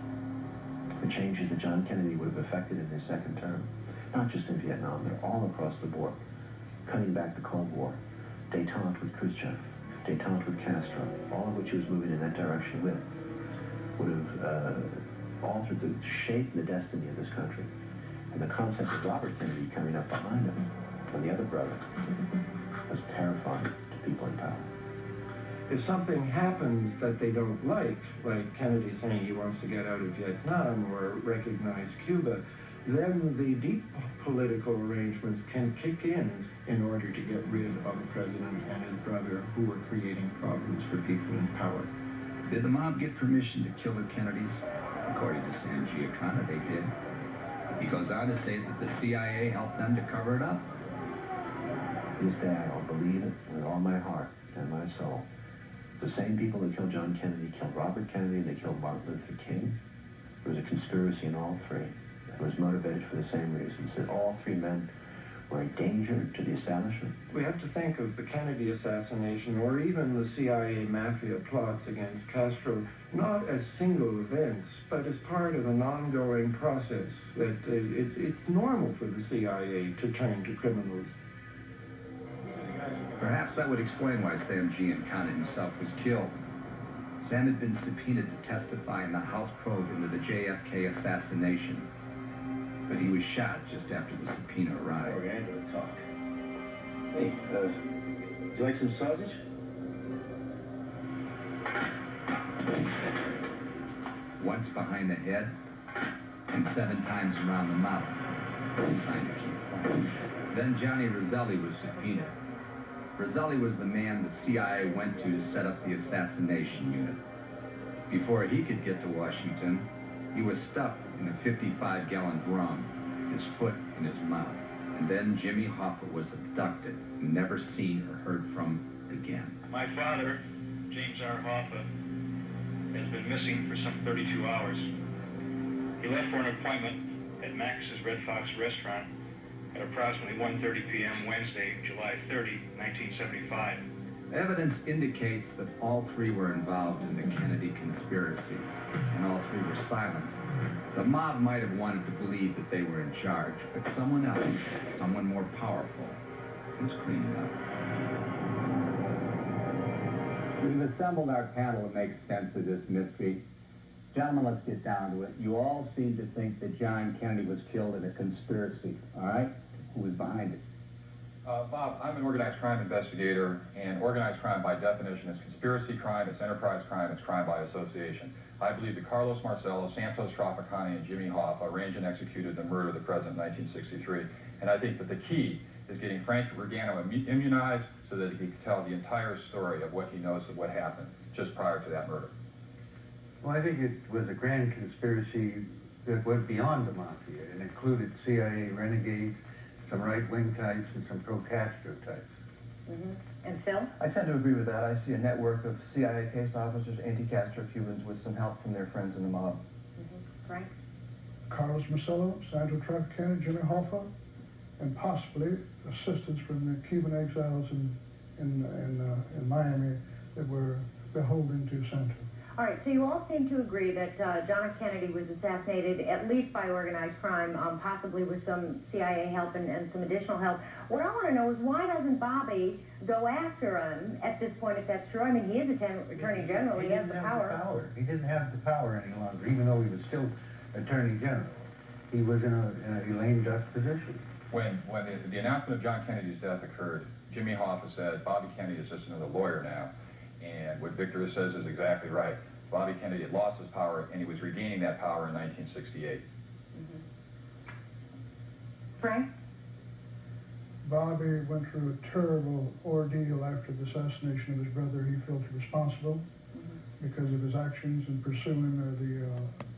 The changes that John Kennedy would have effected in his second term, not just in Vietnam, but all across the board, cutting back the Cold War, détente with Khrushchev, détente with Castro, all of which he was moving in that direction with, would have altered the shape and the destiny of this country. And the concept of Robert Kennedy coming up behind him, and the other brother, was terrifying to people in power. If something happens that they don't like Kennedy saying he wants to get out of Vietnam or recognize Cuba, then the deep political arrangements can kick in order to get rid of the president and his brother, who were creating problems for people in power. Did the mob get permission to kill the Kennedys? According to Sam Giancana, they did. He goes on to say that the CIA helped them to cover it up. This day I'll believe it with all my heart and my soul. The same people that killed John Kennedy killed Robert Kennedy, and they killed Martin Luther King. There was a conspiracy in all three. It was motivated for the same reasons, that all three men were a danger to the establishment? We have to think of the Kennedy assassination or even the CIA mafia plots against Castro not as single events, but as part of an ongoing process that it's normal for the CIA to turn to criminals. Perhaps that would explain why Sam Giancana himself was killed. Sam had been subpoenaed to testify in the House probe into the JFK assassination, but he was shot just after the subpoena arrived. Okay, I'm gonna talk. Hey, do you like some sausage? Once behind the head and 7 times around the mouth as a sign to keep quiet. Then Johnny Roselli was subpoenaed. Roselli was the man the CIA went to set up the assassination unit. Before he could get to Washington, he was stuffed in a 55-gallon drum, his foot in his mouth. And then Jimmy Hoffa was abducted and never seen or heard from again. My father, James R. Hoffa, has been missing for some 32 hours. He left for an appointment at Max's Red Fox restaurant at approximately 1:30 p.m. Wednesday, July 30, 1975. Evidence indicates that all 3 were involved in the Kennedy conspiracies, and all 3 were silenced. The mob might have wanted to believe that they were in charge, but someone else, someone more powerful, was cleaning up. We've assembled our panel to make sense of this mystery. Gentlemen, let's get down to it. You all seem to think that John Kennedy was killed in a conspiracy, all right? Who was behind it? Bob, I'm an organized crime investigator, and organized crime by definition is conspiracy crime, it's enterprise crime, it's crime by association. I believe that Carlos Marcello, Santos Trafficani, and Jimmy Hoffa arranged and executed the murder of the president in 1963. And I think that the key is getting Frank Regano immunized so that he can tell the entire story of what he knows of what happened just prior to that murder. Well, I think it was a grand conspiracy that went beyond the mafia. It included CIA renegades, some right-wing types, and some pro-Castro types. And Phil? I tend to agree with that. I see a network of CIA case officers, anti-Castro Cubans with some help from their friends in the mob. Frank? Carlos Marcello, Santos Trafficani, Jimmy Hoffa, and possibly assistance from the Cuban exiles in Miami that were beholden to Santos. All right, so you all seem to agree that John F. Kennedy was assassinated at least by organized crime, possibly with some CIA help and some additional help. What I want to know is why doesn't Bobby go after him at this point, if that's true? I mean, he is Attorney General, he has the power. He didn't have the power any longer, even though he was still Attorney General. He was in a lame duck position. When the announcement of John Kennedy's death occurred, Jimmy Hoffa said, Bobby Kennedy is just another lawyer now. And what Victor says is exactly right. Bobby Kennedy had lost his power, and he was regaining that power in 1968. Frank? Bobby went through a terrible ordeal after the assassination of his brother. He felt responsible because of his actions in pursuing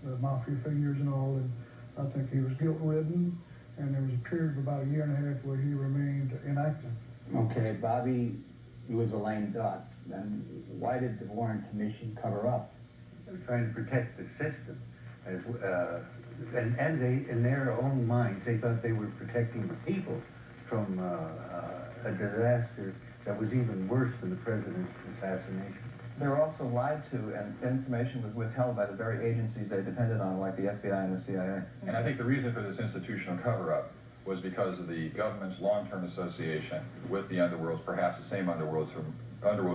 the mafia figures and all, and I think he was guilt-ridden, and there was a period of about a year and a half where he remained inactive. Okay, Bobby, he was a lame duck. Then why did the Warren Commission cover up? They were trying to protect the system. And they, in their own minds, they thought they were protecting the people from a disaster that was even worse than the president's assassination. They were also lied to, and information was withheld by the very agencies they depended on, like the FBI and the CIA. And I think the reason for this institutional cover-up was because of the government's long-term association with the underworlds, perhaps the same underworld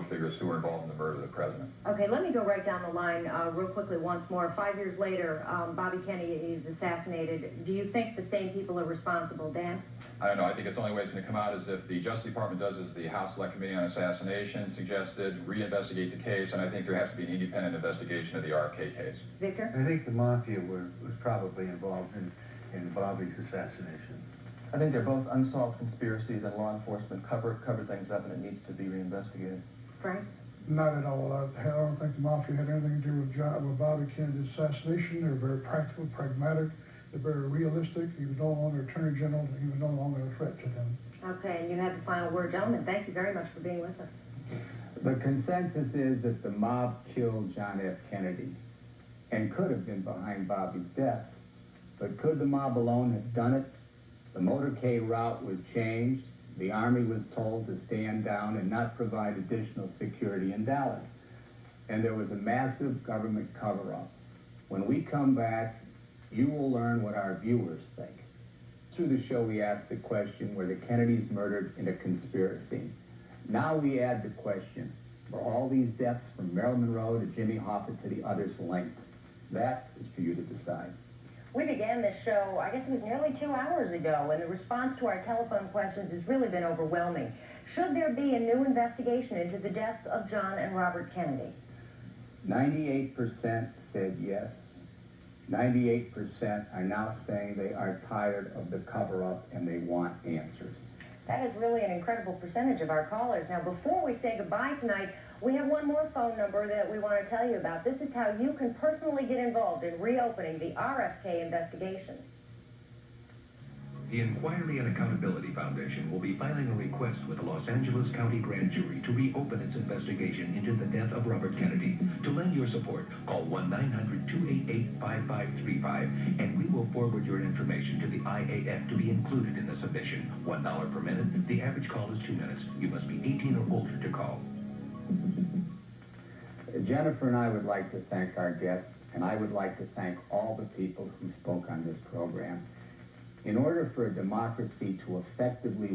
figures who were involved in the murder of the president. Okay, let me go right down the line real quickly once more. 5 years later, Bobby Kennedy is assassinated. Do you think the same people are responsible, Dan? I don't know. I think it's the only way it's going to come out is if the Justice Department does as the House Select Committee on Assassination suggested, reinvestigate the case, and I think there has to be an independent investigation of the RFK case. Victor? I think the mafia was probably involved in Bobby's assassination. I think they're both unsolved conspiracies, and law enforcement cover things up, and it needs to be reinvestigated. Frank? Not at all. I don't think the mafia had anything to do with Bobby Kennedy's assassination. They were very practical, pragmatic. They're very realistic. He was no longer Attorney General. He was no longer a threat to them. Okay, and you have the final word. Gentlemen, thank you very much for being with us. The consensus is that the mob killed John F. Kennedy and could have been behind Bobby's death. But could the mob alone have done it? The motorcade route was changed. The Army was told to stand down and not provide additional security in Dallas. And there was a massive government cover-up. When we come back, you will learn what our viewers think. Through the show, we asked the question, were the Kennedys murdered in a conspiracy? Now we add the question, were all these deaths from Marilyn Monroe to Jimmy Hoffa to the others linked? That is for you to decide. We began this show, I guess it was nearly 2 hours ago, and the response to our telephone questions has really been overwhelming. Should there be a new investigation into the deaths of John and Robert Kennedy? 98% said yes. 98% are now saying they are tired of the cover-up and they want answers. That is really an incredible percentage of our callers. Now, before we say goodbye tonight, we have one more phone number that we want to tell you about. This is how you can personally get involved in reopening the RFK investigation. The Inquiry and Accountability Foundation will be filing a request with the Los Angeles County Grand Jury to reopen its investigation into the death of Robert Kennedy. To lend your support, call 1-900-288-5535, and we will forward your information to the IAF to be included in the submission. $1 per minute. The average call is 2 minutes. You must be 18 or older to call. Jennifer and I would like to thank our guests, and I would like to thank all the people who spoke on this program. In order for a democracy to effectively